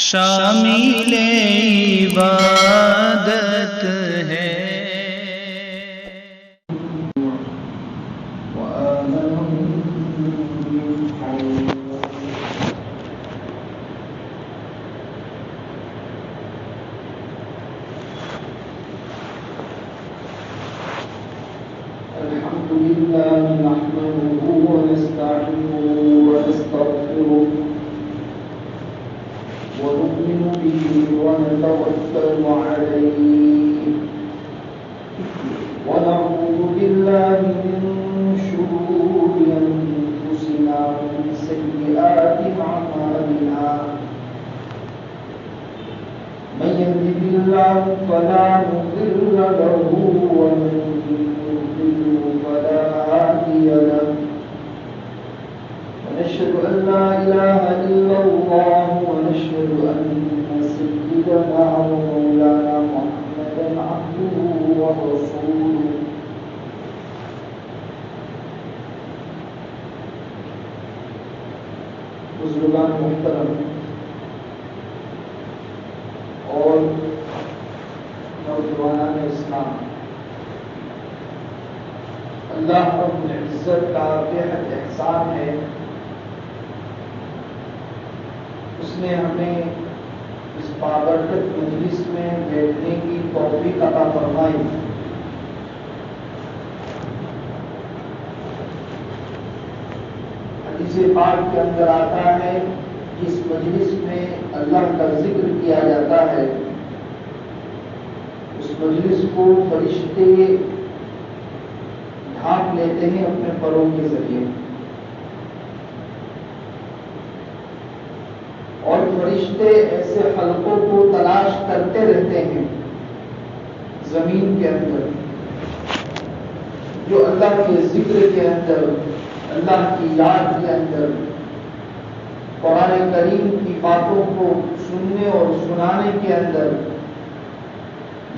شامل عبادت ہے۔ الحمد لله نحمده ونستعينه ونستغفره ونؤمن به ونتوكل عليه ونعوذ بالله من شرور أنفسنا ومن سيئات أعمالنا من يهده الله فلا مضل له ومن يضلل فلا هادي له ونشهد أن لا إله إلا الله ونشهد أن سيدنا ومولانا محمدا عبده ورسوله بزرگان محترم اور نوجوانان اسلام، اللہ رب العزت کا بےحد احسان ہے، اس نے ہمیں اس بابرکت مجلس میں بیٹھنے کی توفیق عطا فرمائی۔ حدیث پاک کے اندر آتا ہے جس مجلس میں اللہ کا ذکر کیا جاتا ہے اس مجلس کو فرشتے ڈھانپ لیتے ہیں اپنے پروں کے ذریعے، اور فرشتے ایسے حلقوں کو تلاش کرتے رہتے ہیں زمین کے اندر جو اللہ کے ذکر کے اندر، اللہ کی یاد کے اندر، قرآن کریم کی باتوں کو سننے اور سنانے کے اندر،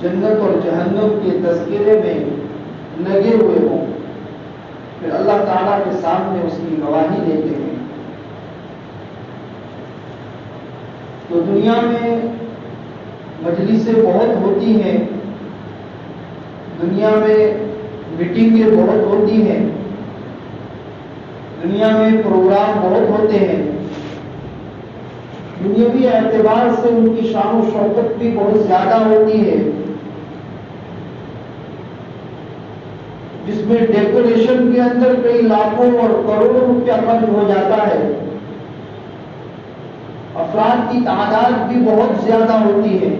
جنت اور جہنم کے تذکرے میں لگے ہوئے ہوں، پھر اللہ تعالیٰ کے سامنے اس کی گواہی دیتے ہیں۔ تو دنیا میں مجلسیں بہت ہوتی ہیں، دنیا میں میٹنگیں بہت ہوتی ہیں، دنیا میں پروگرام بہت ہوتے ہیں، دنیاوی اعتبار سے ان کی شان و شوکت بھی بہت زیادہ ہوتی ہے، جس میں ڈیکوریشن کے اندر کئی لاکھوں اور کروڑوں روپیہ خرچ ہو جاتا ہے، افراد کی تعداد بھی بہت زیادہ ہوتی ہے،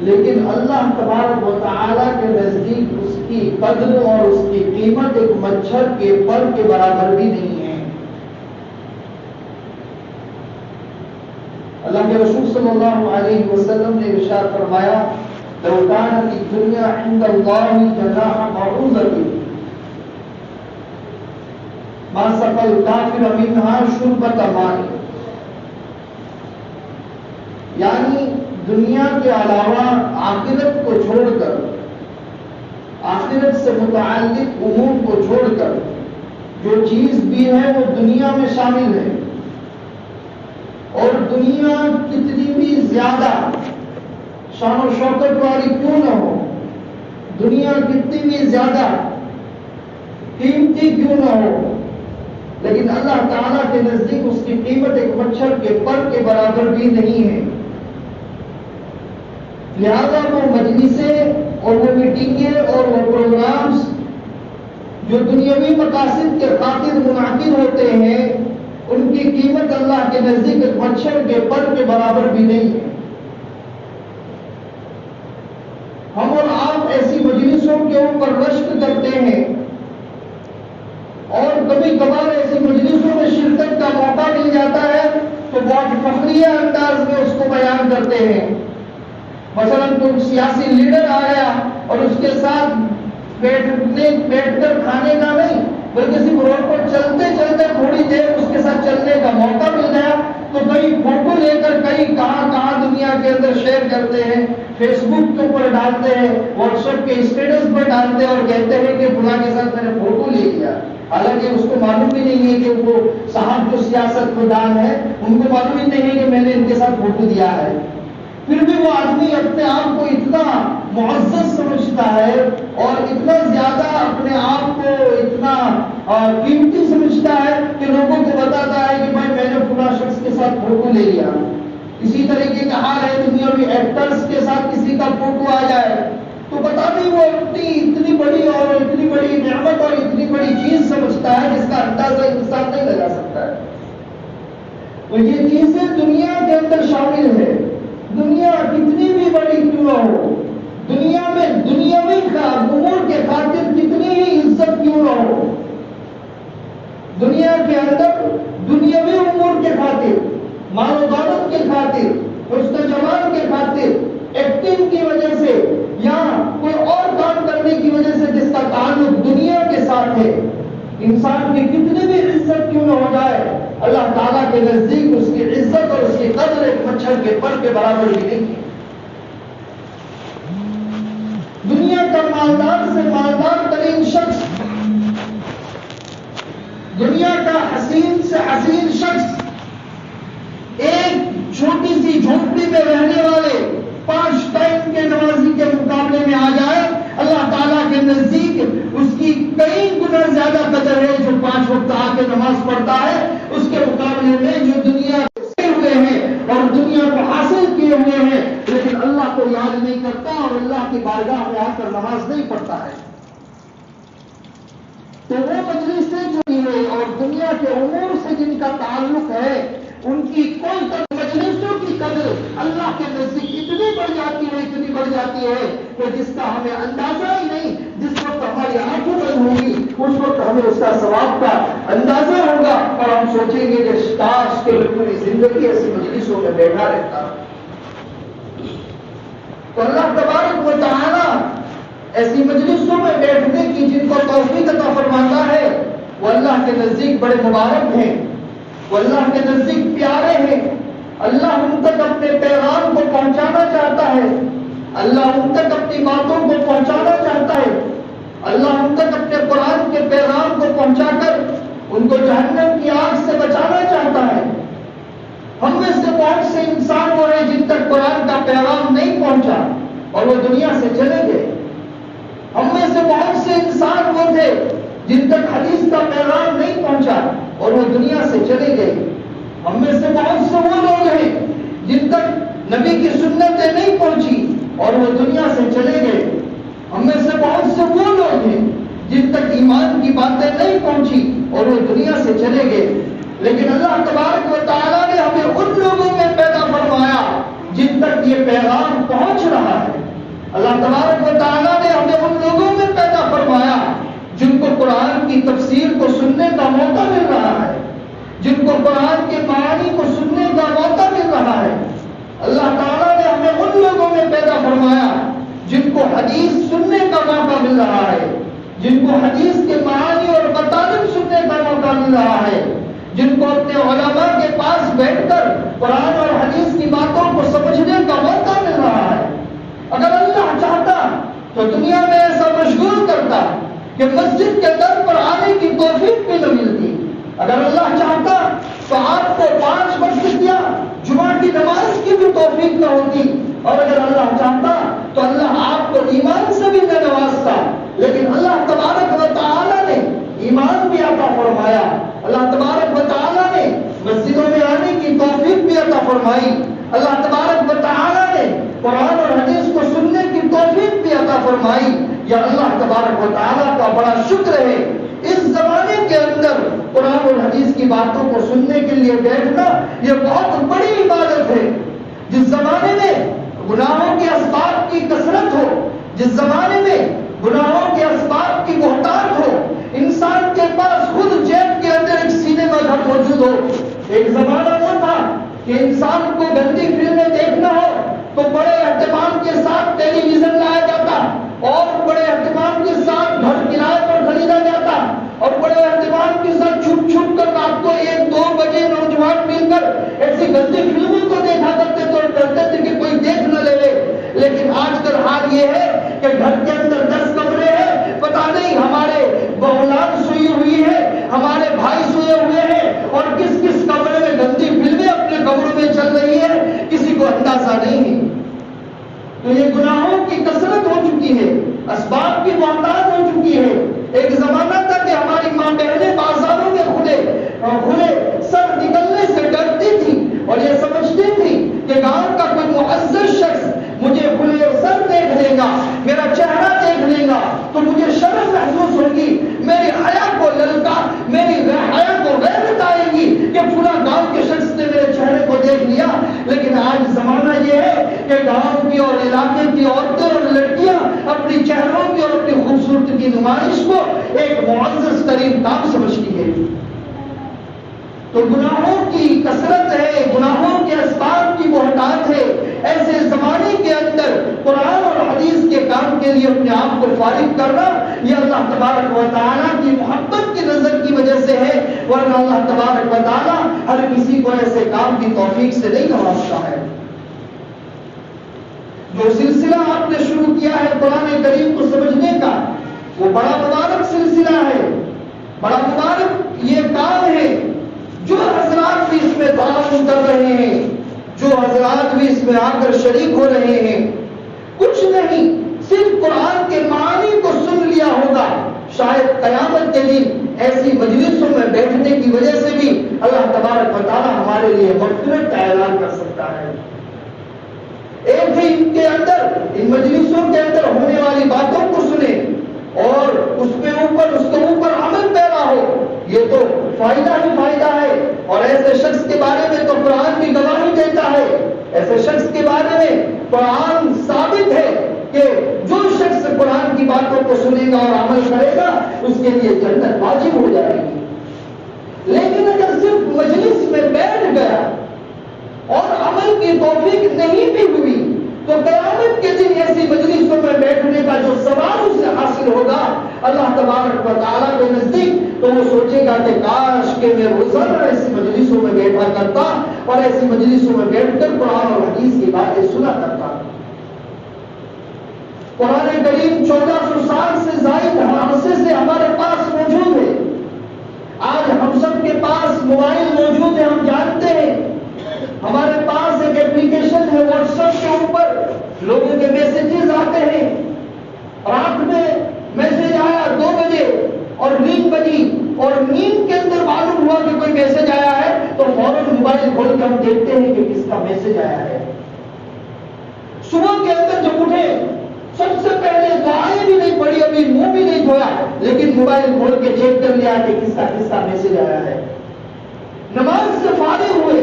لیکن اللہ تبارک و تعالیٰ کے نزدیک اس کی قدر اور اس کی قیمت ایک مچھر کے پر کے برابر بھی نہیں ہے۔ اللہ کے رسول صلی اللہ علیہ وسلم نے ارشاد فرمایا، لو كانت الدنيا عند الله جناح بعوضة ما سقى الكافر منها شربة ماء، یعنی دنیا کے علاوہ آخرت کو چھوڑ کر، آخرت سے متعلق امور کو چھوڑ کر جو چیز بھی ہے وہ دنیا میں شامل ہے، اور دنیا کتنی بھی زیادہ شان و شوکت والی کیوں نہ ہو، دنیا کتنی بھی زیادہ قیمتی کیوں نہ ہو، لیکن اللہ تعالیٰ کے نزدیک اس کی قیمت ایک مچھر کے پر کے برابر بھی نہیں ہے۔ لہذا وہ مجلسیں اور وہ میٹنگیں اور وہ پروگرامز جو دنیاوی مقاصد کے خاطر منعقد ہوتے ہیں، ان کی قیمت اللہ کے نزدیک ایک مچھر کے پر کے برابر بھی نہیں ہے۔ ہم اور آپ ایسی مجلسوں کے اوپر رشک کرتے ہیں، اور کبھی کبھار ایسی مجلسوں میں شرکت کا موقع مل جاتا ہے تو بہت فخریہ انداز میں اس کو بیان کرتے ہیں۔ مثلا کوئی سیاسی لیڈر آ گیا اور اس کے ساتھ بیٹھ کر کھانے کا نہیں، بلکہ صرف روڈ پر چلتے چلتے تھوڑی دیر اس کے ساتھ چلنے کا موقع مل گیا تو کئی فوٹو لے کر کئی کہاں دنیا کے اندر شیئر کرتے ہیں، فیس بک کے اوپر ڈالتے ہیں، واٹس ایپ کے اسٹیٹس پر ڈالتے ہیں اور کہتے ہیں کہ فلاں کے ساتھ میں نے فوٹو لے لیا، حالانکہ اس کو معلوم بھی نہیں ہے کہ وہ صاحب جو سیاست میں دان ہے ان کو معلوم ہی نہیں ہے کہ میں نے ان کے ساتھ فوٹو دیا ہے. پھر بھی وہ آدمی اپنے آپ کو اتنا معزز سمجھتا ہے اور اتنا زیادہ اپنے آپ کو اتنا قیمتی سمجھتا ہے کہ لوگوں کو بتاتا ہے کہ بھائی میں نے فلاں شخص کے ساتھ فوٹو لے لیا. اسی طریقے کا حال ہے دنیا میں ایکٹرز کے ساتھ کسی کا فوٹو آ جائے تو پتا نہیں وہ اتنی بڑی اور اتنی بڑی نعمت اور اتنی بڑی چیز سمجھتا ہے جس کا اندازہ انسان نہیں لگا سکتا ہے. تو یہ چیزیں دنیا کے اندر شامل ہے. دنیا کتنی بھی بڑی کیوں نہ ہو, دنیا میں دنیاوی امور کے خاطر کتنی ہی عزت کیوں نہ ہو, دنیا کے اندر دنیاوی امور کے خاطر, مال و دولت کے خاطر, حسن جمال کے خاطر, ایکٹنگ کی وجہ سے یا کوئی اور کام کرنے کی وجہ سے جس کا تعلق دنیا کے ساتھ ہے, انسان کی کتنی بھی عزت کیوں نہ ہو جائے, اللہ تعالیٰ کے نزدیک اس کی عزت اور اس کی قدر ایک مچھر کے پر کے برابر بھی نہیں ہے. دنیا کا مالدار سے مالدار ترین شخص, دنیا کا حسین سے حسین شخص, ایک چھوٹی سی جھونپڑی میں رہنے والے 5 ٹائم کے نمازی کے مقابلے میں آ جائے, اللہ تعالیٰ کے نزدیک اس کی کئی گنا زیادہ قدر ہے جو 5 وقت آ کے نماز پڑھتا ہے اس کے مقابلے میں جو دنیا سے ہوئے ہیں اور دنیا کو حاصل کیے ہوئے ہیں لیکن اللہ کو یاد نہیں کرتا اور اللہ کی بارگاہ میں آ کر نماز نہیں پڑھتا ہے. تو وہ مجلسیں جو ہیں اور دنیا کے امور سے جن کا تعلق ہے ان کی کوئی مجلسوں کی قدر اللہ کے نزدیک اتنی بڑھ جاتی ہے کہ جس کا ہمیں اندازہ ہی نہیں. جس وقت ہماری آنکھیں بند ہوگی اس وقت ہمیں اس کا ثواب کا اندازہ ہوگا اور ہم سوچیں گے کہ کاش کے پوری زندگی ایسی مجلسوں میں بیٹھا رہتا. تو اللہ تبارک و تعالی ایسی مجلسوں میں بیٹھنے کی جن کو توفیق عطا فرماتا ہے وہ اللہ کے نزدیک بڑے مبارک ہیں, وہ اللہ کے نزدیک پیارے ہیں. اللہ ان تک اپنے پیغام کو پہنچانا چاہتا ہے, اللہ ان تک اپنی باتوں کو پہنچانا چاہتا ہے, اللہ ان تک اپنے قرآن کے پیغام کو پہنچا کر ان کو جہنم کی آگ سے بچانا چاہتا ہے. ہم میں سے بہت سے انسان وہ ہیں جن تک قرآن کا پیغام نہیں پہنچا اور وہ دنیا سے چلے گئے. ہم میں سے بہت سے انسان وہ تھے جن تک حدیث کا پیغام نہیں پہنچا اور وہ دنیا سے چلے گئے. ہم میں سے بہت سے وہ لوگ ہیں جن تک نبی کی سنتیں نہیں پہنچی اور وہ دنیا سے چلے گئے. ہم میں سے بہت سے وہ لوگ ہیں جن تک ایمان کی باتیں نہیں پہنچی اور وہ دنیا سے چلے گئے. لیکن اللہ تبارک و تعالیٰ نے ہمیں ان لوگوں میں پیدا فرمایا جن تک یہ پیغام پہنچ رہا ہے. اللہ تبارک و تعالیٰ نے ہمیں ان لوگوں میں پیدا فرمایا جن کو قرآن کی تفسیر کو سننے کا موقع مل رہا ہے, جن کو قرآن کے معانی کو سننے کا موقع مل رہا ہے. اللہ تعالیٰ نے ہمیں ان لوگوں میں پیدا فرمایا جن کو حدیث سننے کا موقع مل رہا ہے, جن کو حدیث کے معانی اور مطالب سننے کا موقع مل رہا ہے, جن کو اپنے علماء کے پاس بیٹھ کر قرآن اور حدیث کی باتوں کو سمجھنے کا موقع مل رہا ہے. اگر اللہ چاہتا تو دنیا میں ایسا مشغول کرتا کہ مسجد کے در پر آنے کی توفیق بھی نہ ملتی. اگر اللہ چاہتا تو آپ کو 5 وقت کیا جمعہ کی نماز کی بھی توفیق نہ ہوتی, اور اگر اللہ چاہتا تو اللہ آپ کو ایمان سے بھی نہ نوازتا. لیکن اللہ تبارک و تعالیٰ نے ایمان بھی عطا فرمایا, اللہ تبارک و تعالیٰ نے مسجدوں میں آنے کی توفیق بھی عطا فرمائی, اللہ تبارک و تعالیٰ نے قرآن اور حدیث کو سننے کی توفیق بھی عطا فرمائی. یا اللہ تبارک و تعالیٰ کا بڑا شکر ہے. اس زمانے کے اندر قرآن اور حدیث کی باتوں کو سننے کے لیے بیٹھنا یہ بہت بڑی عبادت ہے. جس زمانے میں گناہوں کے اسباب کی کثرت ہو, جس زمانے میں گناہوں کے اسباب کی بہتات ہو, انسان کے پاس خود جیب کے اندر ایک سینما گھر موجود ہو. ایک زمانہ وہ تھا کہ انسان کو گندی فلمیں دیکھنا ہو تو بڑے اہتمام کے ساتھ ٹیلی ویژن لایا جاتا اور بڑے اہتمام کے ساتھ گھر کرائے پر خریدا جاتا اور بڑے اہتمام کے ساتھ چھپ چھپ کر رات کو 1-2 بجے نوجوان مل کر ایسی گندی فلموں کو دیکھا کرتے تو ڈرتے تھے کہ کوئی دیکھ نہ لے. لیکن آج کل حال یہ ہے کہ گھر کے اندر 10 کمرے ہیں, پتہ نہیں ہمارے اولاد سوئی ہوئی ہے, ہمارے بھائی سوئے ہوئے ہیں اور کس کس کمرے میں گندی فلمیں اپنے کمروں میں چل رہی تو یہ گناہوں کی کثرت ہو چکی ہے، اسباب کی محتاج ہو چکی ہے۔ ایک زمانہ تھا کہ ہماری ماں بہنیں بازاروں میں کھلے سر نکلنے سے ڈرتی تھی اور یہ سمجھتی تھی کہ گاؤں کا کوئی معزز شخص مجھے کھلے سر دیکھ لے گا، میرا چہرہ دیکھ لے گا تو مجھے شرم محسوس ہوگی، میری حیا کو میری حیا کو غیرت آئے گی کہ پورا گاؤں کے شخص نے میرے چہرے کو دیکھ لیا۔ لیکن آج زمانہ یہ ہے کہ گاؤں کی اور علاقے کی عورتیں اور لڑکیاں اپنی چہروں کی اور اپنی خوبصورتی کی نمائش کو ایک معزز ترین کام سمجھتی ہے۔ تو گناہوں کی کثرت ہے، گناہوں کے اسباب کی محتاج ہے۔ ایسے زمانے کے اندر قرآن اور حدیث کے کام کے لیے اپنے آپ کو فارغ کرنا یہ اللہ تبارک و تعالیٰ کی محبت کی نظر کی وجہ سے ہے، ورنہ اللہ تبارک و تعالیٰ ہر کسی کو ایسے کام کی توفیق سے نہیں نوازتا ہے۔ جو سلسلہ آپ نے شروع کیا ہے قرآن کریم کو سمجھنے کا، وہ بڑا مبارک سلسلہ ہے، بڑا مبارک یہ کام ہے۔ جو حضرات بھی اس میں تعاون کر رہے ہیں، جو حضرات بھی اس میں آ کر شریک ہو رہے ہیں، کچھ نہیں صرف قرآن کے معانی کو سن لیا ہوگا، شاید قیامت کے دن ایسی مجلسوں میں بیٹھنے کی وجہ سے بھی اللہ تبارک و تعالیٰ ہمارے لیے مغفرت کا اعلان کر سکتا ہے۔ ایک ہی ان کے اندر، ان مجلسوں کے اندر ہونے والی باتوں کو سنیں اور اس کے اوپر عمل پیدا ہو، یہ تو فائدہ ہی فائدہ ہے۔ اور ایسے شخص کے بارے میں تو قرآن بھی گواہی دیتا ہے، ایسے شخص کے بارے میں قرآن ثابت ہے کہ جو شخص قرآن کی باتوں کو سنے گا اور عمل کرے گا اس کے لیے جنت واجب ہو جائے گی۔ لیکن اگر صرف مجلس میں بیٹھ گیا اور عمل کی توفیق نہیں بھی ہوئی تو قیامت کے دن ایسی مجلسوں میں بیٹھنے کا جو ثواب اسے حاصل ہوگا اللہ تبارک و تعالیٰ کے نزدیک، تو وہ سوچے گا کہ کاش کہ میں روزانہ ایسی مجلسوں میں بیٹھا کرتا اور ایسی مجلسوں میں بیٹھ کر قرآن اور حدیث کی باتیں سنا کرتا۔ قرآن کریم 1400 سال سے زائد عرصے سے ہمارے پاس موجود ہے۔ آج ہم سب کے پاس موبائل موجود ہے، ہم جانتے ہیں، ہمارے پاس ایک اپلیکیشن ہے واٹس ایپ کے اوپر لوگوں کے میسیجز آتے ہیں۔ رات میں میسج آیا 2 بجے اور نیند بجی اور نیند کے اندر معلوم ہوا کہ کوئی میسج آیا ہے تو فوراً موبائل کھول کے ہم دیکھتے ہیں کہ کس کا میسج آیا ہے۔ صبح کے اندر جب اٹھے سب سے پہلے دعائیں بھی نہیں پڑھی، ابھی منہ بھی نہیں دھویا، لیکن موبائل کھول کے چیک کر لیا کہ کس کا میسج آیا ہے۔ نماز سے فارغ ہوئے،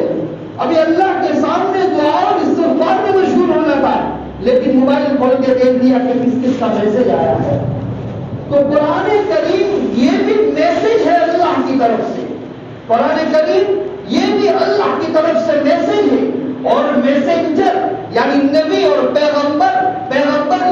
ابھی اللہ کے سامنے دعا اور استغفار میں مشغول ہونا تھا، لیکن موبائل کھول کے دیکھ لیا کہ کس کا میسج آیا ہے۔ تو قرآن کریم یہ بھی میسج ہے اللہ کی طرف سے، قرآن کریم یہ بھی اللہ کی طرف سے میسج ہے۔ اور میسنجر یعنی نبی اور پیغمبر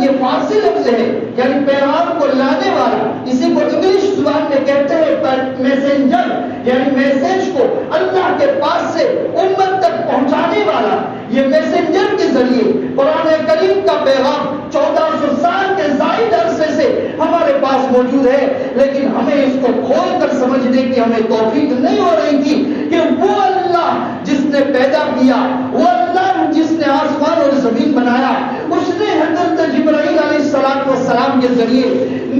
یہ فارسی لفظ ہے، یعنی پیغام کو لانے والا، اسی کو انگلش زبان میں کہتے ہیں میسنجر، یعنی میسج کو اللہ کے پاس سے امت تک پہنچانے والا۔ یہ میسنجر کے ذریعے قرآن کریم کا پیغام 1400 سال کے زائد عرصے سے ہمارے پاس موجود ہے، لیکن ہمیں اس کو کھول کر سمجھنے کی ہمیں توفیق نہیں ہو رہی تھی کہ وہ اللہ جس نے پیدا کیا، وہ اللہ جس نے آسمان اور زمین بنایا، اس نے حضرت جبرائیل علیہ السلام کے ذریعے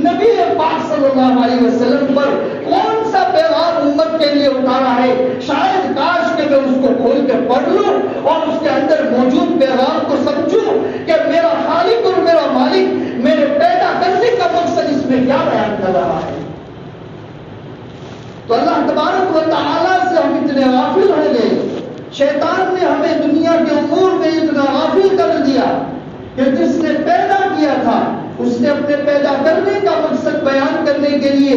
نبی پاک صلی اللہ علیہ وسلم پر کون سا پیغام امت کے لیے اتارا ہے۔ شاید کاش کہ میں اس کو کھول کے پڑھ لوں اور اس کے اندر موجود پیغام کو سمجھوں کہ میرا خالق اور میرا مالک میرے پیدا کرنے کا مقصد اس میں کیا بیان کر رہا ہے۔ تو اللہ تبارک و تعالیٰ سے ہم اتنے غافل ہو گئے، شیطان نے ہمیں دنیا کے امور میں اتنا غافل کر دیا کہ جس نے پیدا کیا تھا اس نے اپنے پیدا کرنے کا مقصد بیان کرنے کے لیے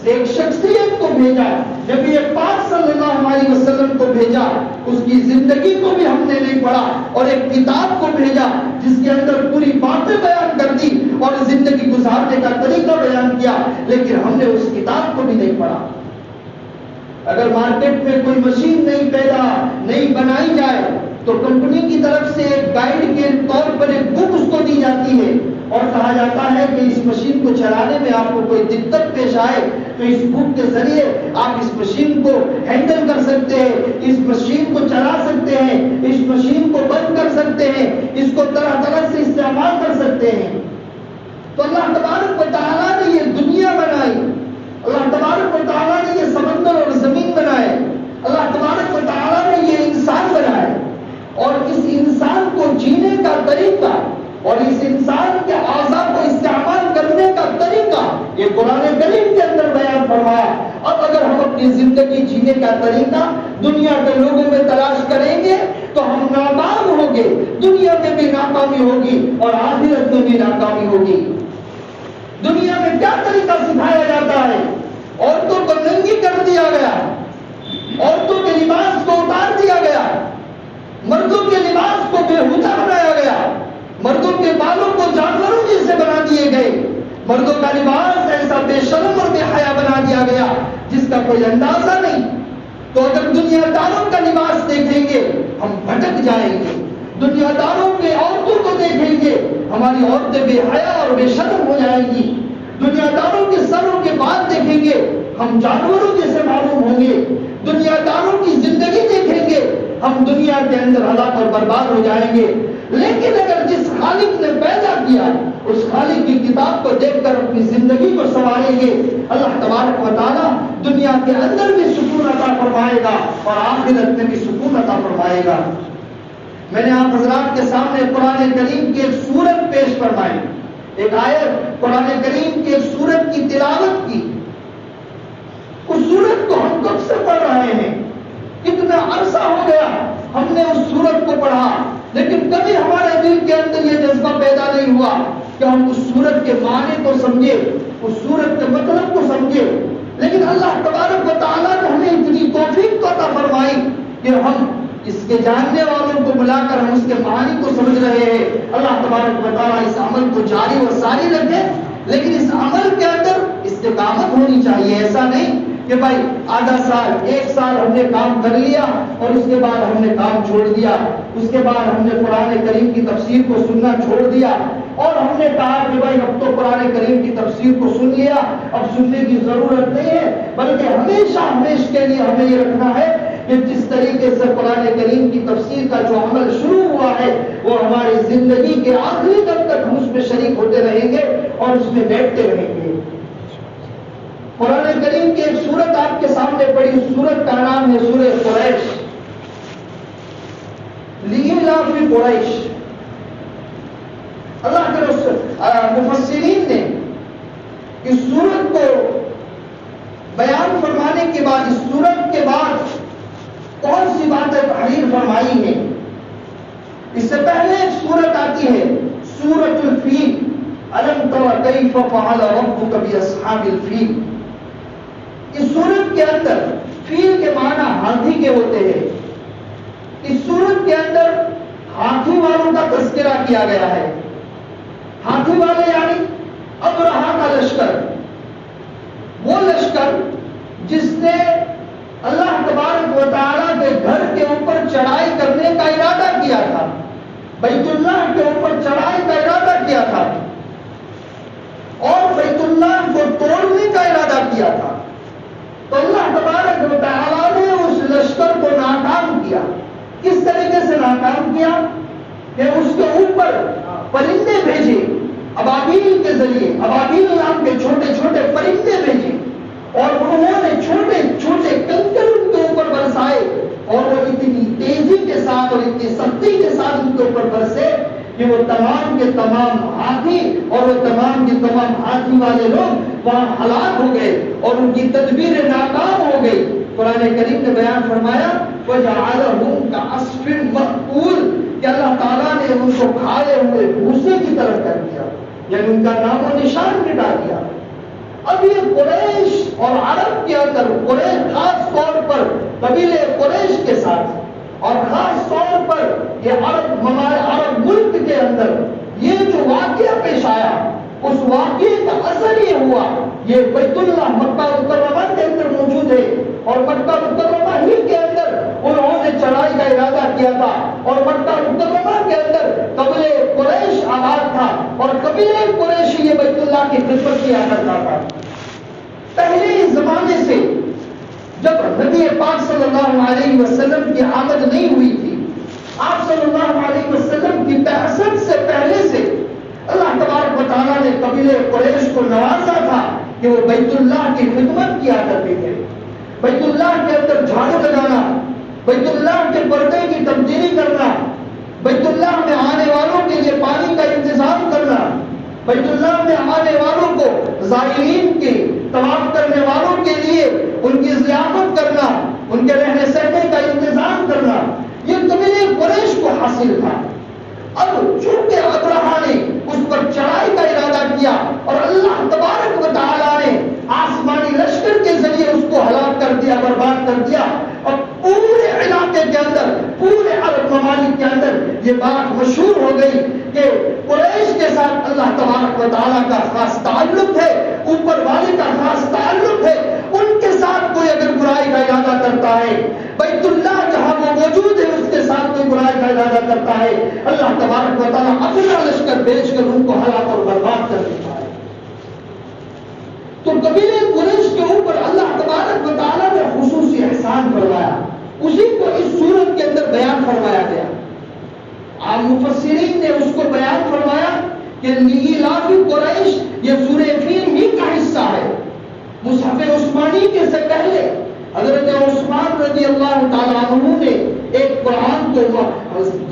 ایک شخصیت کو بھیجا، نبی پاک صلی اللہ علیہ وسلم کو بھیجا، اس کی زندگی کو بھی ہم نے نہیں پڑھا، اور ایک کتاب کو بھیجا جس کے اندر پوری باتیں بیان کر دی اور زندگی گزارنے کا طریقہ بیان کیا، لیکن ہم نے اس کتاب کو بھی نہیں پڑھا۔ اگر مارکیٹ میں کوئی مشین نہیں بنائی جائے تو کمپنی کی طرف سے ایک گائیڈ کے طور پر ایک بک اس کو دی جاتی ہے اور کہا جاتا ہے کہ اس مشین کو چلانے میں آپ کو کوئی دقت پیش آئے تو اس بک کے ذریعے آپ اس مشین کو ہینڈل کر سکتے ہیں، اس مشین کو چلا سکتے ہیں، اس مشین کو بند کر سکتے ہیں، اس کو طرح طرح سے اس سے استعمال کر سکتے ہیں. تو اللہ تبارک و تعالیٰ نے یہ دنیا بنائی, اللہ تبارک و تعالیٰ نے یہ سمندر اور زمین بنائے, اللہ تبارک و تعالیٰ نے یہ انسان بنائے, اور اس انسان کو جینے کا طریقہ اور اس انسان کے اعضاء کو استعمال کرنے کا طریقہ یہ قرآن کریم کے اندر بیان فرمایا. اب اگر ہم اپنی زندگی جینے کا طریقہ دنیا کے لوگوں میں تلاش کریں گے تو ہم ناکام ہوں گے, دنیا میں بھی ناکامی ہوگی اور آخرت میں بھی ناکامی ہوگی. دنیا میں کیا طریقہ سکھایا جاتا ہے؟ عورتوں کو ننگی کر دیا گیا, عورتوں کے لباس کو اتار دیا گیا, مردوں کے لباس کو بےہودہ بنایا گیا, مردوں کے بالوں کو جانوروں جیسے بنا دیے گئے, مردوں کا لباس ایسا بے شرم اور بے حیا بنا دیا گیا جس کا کوئی اندازہ نہیں. تو اگر دنیا داروں کا لباس دیکھیں گے ہم بھٹک جائیں گے, دنیا داروں کے عورتوں کو دیکھیں گے ہماری عورتیں بے حیا اور بے شرم ہو جائیں گی, دنیا داروں کے سروں کے بال دیکھیں گے ہم جانوروں جیسے معلوم ہوں گے, دنیا داروں کی زندگی دیکھیں گے ہم دنیا کے اندر ہلاک اور برباد ہو جائیں گے. لیکن اگر جس خالق نے پیدا کیا اس خالق کی کتاب کو دیکھ کر اپنی زندگی کو سنواریں گے, اللہ تبارک و تعالیٰ دنیا کے اندر بھی سکون عطا فرمائے گا اور آخرت میں بھی سکون عطا فرمائے گا. میں نے آپ حضرات کے سامنے قرآن کریم کی ایک سورت پیش فرمائی, ایک آیت قرآن کریم کی ایک سورت کی تلاوت کی. اس سورت کو ہم کب سے پڑھ رہے ہیں, کتنا عرصہ ہو گیا ہم نے اس سورت کو پڑھا, لیکن کبھی ہمارے دل کے اندر یہ جذبہ پیدا نہیں ہوا کہ ہم اس سورت کے معنی کو سمجھے, اس سورت کے مطلب کو سمجھے. لیکن اللہ تبارک و تعالیٰ نے ہمیں اتنی توفیق عطا فرمائی کہ ہم اس کے جاننے والوں کو ملا کر ہم اس کے معنی کو سمجھ رہے ہیں. اللہ تبارک و تعالیٰ اس عمل کو جاری و ساری رکھے, لیکن اس عمل کے اندر استقامت ہونی چاہیے. ایسا نہیں کہ بھائی آدھا سال, ایک سال ہم نے کام کر لیا اور اس کے بعد ہم نے کام چھوڑ دیا, اس کے بعد ہم نے قرآن کریم کی تفسیر کو سننا چھوڑ دیا اور ہم نے کہا کہ بھائی اب تو قرآن کریم کی تفسیر کو سن لیا, اب سننے کی ضرورت نہیں ہے. بلکہ ہمیشہ ہمیشہ کے لیے ہمیں یہ رکھنا ہے کہ جس طریقے سے قرآن کریم کی تفسیر کا جو عمل شروع ہوا ہے وہ ہماری زندگی کے آخری دم تک ہم اس میں شریک ہوتے رہیں گے اور اس میں بیٹھتے رہیں گے. قرآن کریم کی ایک سورت آپ کے سامنے پڑی, اس سورت کا نام ہے سورہ قریش, لإیلاف قریش. اللہ کے مفسرین نے اس سورت کو بیان فرمانے کے بعد, اس سورت کے بعد کون سی باتیں تحریر فرمائی ہیں. اس سے پہلے ایک سورت آتی ہے سورۃ الفیل, الم تر کیف فعل ربک باصحاب الفیل. اس سورت کے اندر فیل کے معنی ہاتھی کے ہوتے ہیں. اس سورت کے اندر ہاتھی والوں کا تذکرہ کیا گیا ہے. ہاتھی والے یعنی ابرہہ کا لشکر, وہ لشکر جس نے اللہ تبارک و تعالیٰ کے گھر کے اوپر چڑھائی کرنے کا ارادہ کیا تھا, بیت اللہ کے اوپر چڑھائی کا ارادہ کیا تھا اور بیت اللہ کو توڑنے کا ارادہ کیا تھا. تو اللہ تبارک و تعالیٰ نے اس لشکر کو ناکام کیا. کس طریقے سے ناکام کیا کہ اس کے اوپر پرندے بھیجے ابابیل کے ذریعے, ابابیل نام کے چھوٹے چھوٹے پرندے بھیجے اور انہوں نے چھوٹے چھوٹے کنکر ان کے اوپر برسائے اور وہ اتنی تیزی کے ساتھ اور اتنی سختی کے ساتھ ان کے اوپر برسے کہ وہ تمام کے تمام ہاتھی اور وہ تمام کے تمام ہاتھی والے لوگ وہاں ہلاک ہو گئے اور ان کی تدبیریں ناکام ہو گئی. قرآن کریم نے بیان فرمایا وَجَعَلَهُمْ كَعَصْفٍ مَأْكُولٍ کہ اللہ تعالیٰ نے ان کو کھائے ہوئے بھوسے کی طرف کر دیا, یعنی ان کا نام و نشان مٹا دیا. اب یہ قریش اور عرب کے اندر, قریش خاص طور پر قبیلے قریش کے ساتھ اور خاص طور پر یہ عرب ملک کے اندر یہ جو واقعہ پیش آیا, اس واقعے کا اثر یہ ہوا, یہ بیت اللہ مکہ مکرمہ کے اندر موجود ہے اور مکہ مکرمہ ہی کے اندر انہوں نے چڑھائی کا ارادہ کیا تھا اور مکہ مکرمہ کے اندر قبیلے قریش آباد تھا اور قبیلے قریش یہ بیت اللہ کی خدمت کیا کرتا تھا. پہلے زمانے سے جب نبی پاک صلی اللہ علیہ وسلم کی آمد نہیں ہوئی تھی, آپ صلی اللہ علیہ وسلم کی بعثت سے پہلے سے قبیلے قریش کو نوازا تھا کہ وہ بیت اللہ کی خدمت کیا کرتے تھے. بیت اللہ کے اندر جھاڑو لگانا، بیت اللہ کے پردے کی تبدیلی کرنا، بیت اللہ میں آنے والوں کے لیے پانی کا انتظام کرنا، بیت اللہ میں آنے والوں کو زائرین کے طواف کرنے والوں کے لیے ان کی ضیافت کرنا، ان کے رہنے سہنے کا انتظام کرنا، یہ قبیلے قریش کو حاصل تھا. اب چونکہ ابرہا نے اس پر چڑھائی کا ارادہ کیا اور اللہ تبارک و تعالیٰ نے آسمانی لشکر کے ذریعے اس کو ہلاک کر دیا، برباد کر دیا، اور پورے علاقے کے اندر، پورے عرب ممالک کے اندر یہ بات مشہور ہو گئی کہ قریش کے ساتھ اللہ تبارک و تعالیٰ کا خاص تعلق ہے، اوپر والے کا خاص تعلق ہے. ان کے ساتھ کوئی اگر برائی کا ارادہ کرتا ہے، بیت اللہ جہاں وہ موجود ہے اس کے ساتھ کوئی برائی کا ارادہ کرتا ہے، اللہ تبارک و تعالیٰ اپنا لشکر بھیج کر ان کو ہلاک اور برباد کر دیتا ہے. تو قبیلے قریش کے اوپر اللہ تبارک و تعالیٰ نے خصوصی احسان فرمایا، اسی کو اس سورت کے اندر بیان فرمایا گیا. عام مفسرین نے اس کو بیان فرمایا کہ لإیلاف قریش یہ سورہ فیل ہی کا حصہ ہے. مصحف عثمانی کے سے پہلے حضرت عثمان رضی اللہ تعالیٰ عنہ نے ایک قرآن کو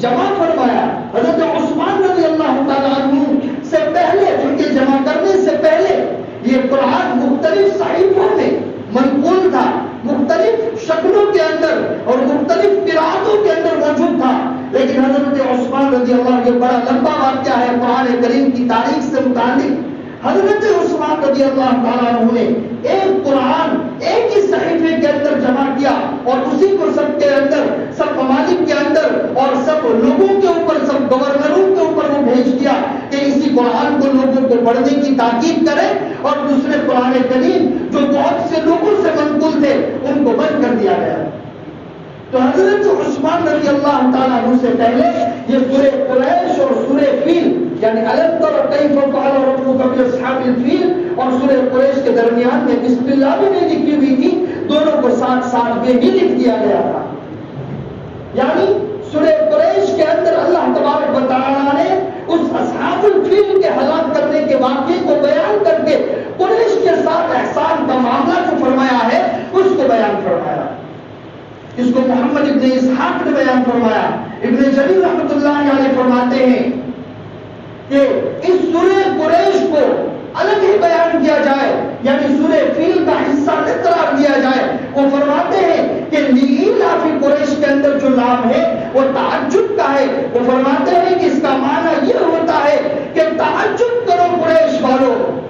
جمع فرمایا. حضرت عثمان رضی اللہ تعالیٰ عنہ سے پہلے، ان کے جمع کرنے سے پہلے یہ قرآن مختلف صحیفوں میں منقول تھا، مختلف شکلوں کے اندر اور مختلف قرآتوں کے اندر موجود تھا. لیکن حضرت عثمان رضی اللہ، یہ بڑا لمبا واقعہ ہے قرآن کریم کی تاریخ سے متعلق. حضرت عثمان رضی اللہ تعالیٰ عنہ نے ایک قرآن ایک ہی صحیفے کے اندر جمع کیا اور اسی کو سب کے اندر، سب ممالک کے اندر اور سب لوگوں کے اوپر، سب گورنروں کے اوپر وہ بھیج دیا کہ اسی قرآن کو لوگوں کو پڑھنے کی تاکید کرے، اور دوسرے قرآن کریم جو بہت سے لوگوں سے منقول تھے ان کو بند کر دیا گیا. تو حضرت عثمان رضی اللہ تعالیٰ عنہ سے پہلے یہ سورہ قریش اور سورہ فیل، یعنی الم تر کیف فعل ربک باصحاب الفیل اور سورہ قریش کے درمیان میں بسم اللہ بھی نہیں لکھی ہوئی تھی، دونوں کو ساتھ ساتھ میں ہی لکھ دیا گیا تھا. یعنی سورہ قریش کے اندر اللہ تبارک و تعالیٰ نے اس اصحاب الفیل کے ہلاک کرنے کے واقعے کو بیان کر کے قریش کے ساتھ احسان کا معاملہ جو فرمایا ہے اس کو بیان فرمایا. اس کو محمد ابن اسحاق نے بیان فرمایا. ابن جریر رحمۃ اللہ علیہ فرماتے ہیں کہ اس سورہ قریش کو الگ ہی بیان کیا جائے، یعنی سورہ فیل کا حصہ نہ قرار دیا جائے. وہ فرماتے ہیں کہ لإیلاف قریش کے اندر جو نام ہے وہ تعجب کا ہے. وہ فرماتے ہیں کہ اس کا معنی یہ ہوتا ہے کہ تعجب کرو قریش والوں،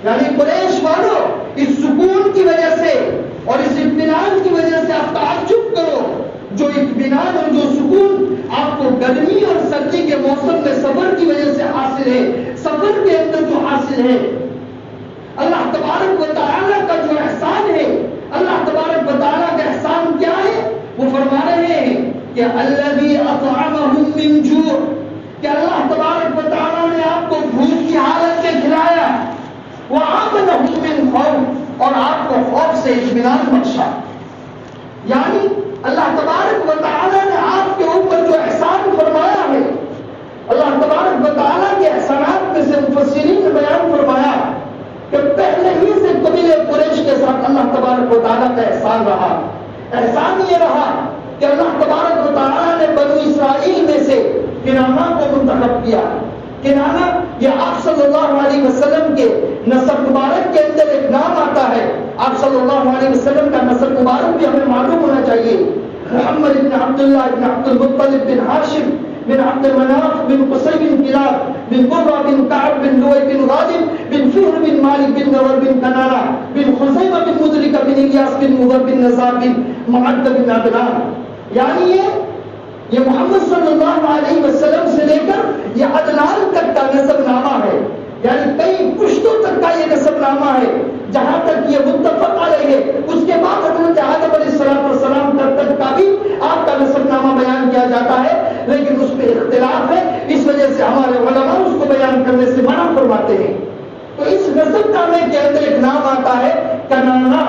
یعنی قریش والوں اس سکون کی وجہ سے اور اس اطمینان کی وجہ سے آپ تعجب کرو. جو اطمینان اور جو سکون آپ کو گرمی اور سردی کے موسم میں سفر کی وجہ سے حاصل ہے، سفر کے اندر جو حاصل ہے، اللہ تبارک و تعالیٰ کا جو احسان ہے، اللہ تبارک و تعالیٰ کا احسان کیا ہے؟ وہ فرما رہے ہیں کہ الذی اطعمہم من جوع، کہ اللہ تبارک و تعالیٰ نے آپ کو بھوک کی حالت میں کھلایا، وآمنہم من خوف، اور آپ کو خوف سے اطمینان بخشا. یعنی اللہ تبارک و تعالیٰ نے آپ کے اوپر جو احسان فرمایا ہے، اللہ تبارک و تعالیٰ کے احسانات میں سے مفسرین نے بیان فرمایا کہ پہلے ہی سے قبیلے قریش کے ساتھ اللہ تبارک و تعالیٰ کا احسان رہا. احسان یہ رہا کہ اللہ تبارک و تعالیٰ نے بنو اسرائیل میں سے کنانہ کو منتخب کیا. کنانہ یہ آپ صلی اللہ علیہ وسلم کے نسب مبارک کے اندر ایک نام آتا ہے. آپ صلی اللہ علیہ وسلم کا نسب مبارک بھی ہمیں معلوم ہونا چاہیے. محمد بن عبداللہ بن عبد المطلب بن ہاشم بن عبد المناف بن قصي بن كلاب بن مرة بن كعب بن لؤي بن غالب بن فهر بن مالك بن نور بن كنانة بن خزيمة بن مدركة بن إلياس بن مضر بن نزار بن معد بن عدنان. یعنی یہ محمد صلی اللہ علیہ وسلم سے لے کر یہ عدنان تک کا نسب نامہ ہے، یعنی کئی پشتوں تک کا یہ نسب نامہ ہے. جہاں تک یہ متفق علیہ ہے، اس کے بعد حضرت آدم علیہ السلام تک کا بھی آپ کا نسب نامہ بیان کیا جاتا ہے، لیکن اس میں اختلاف ہے. اس وجہ سے ہمارے علماء اس کو بیان کرنے سے منع فرماتے ہیں. تو اس نسب نامے کے اندر ایک نام آتا ہے کنانہ،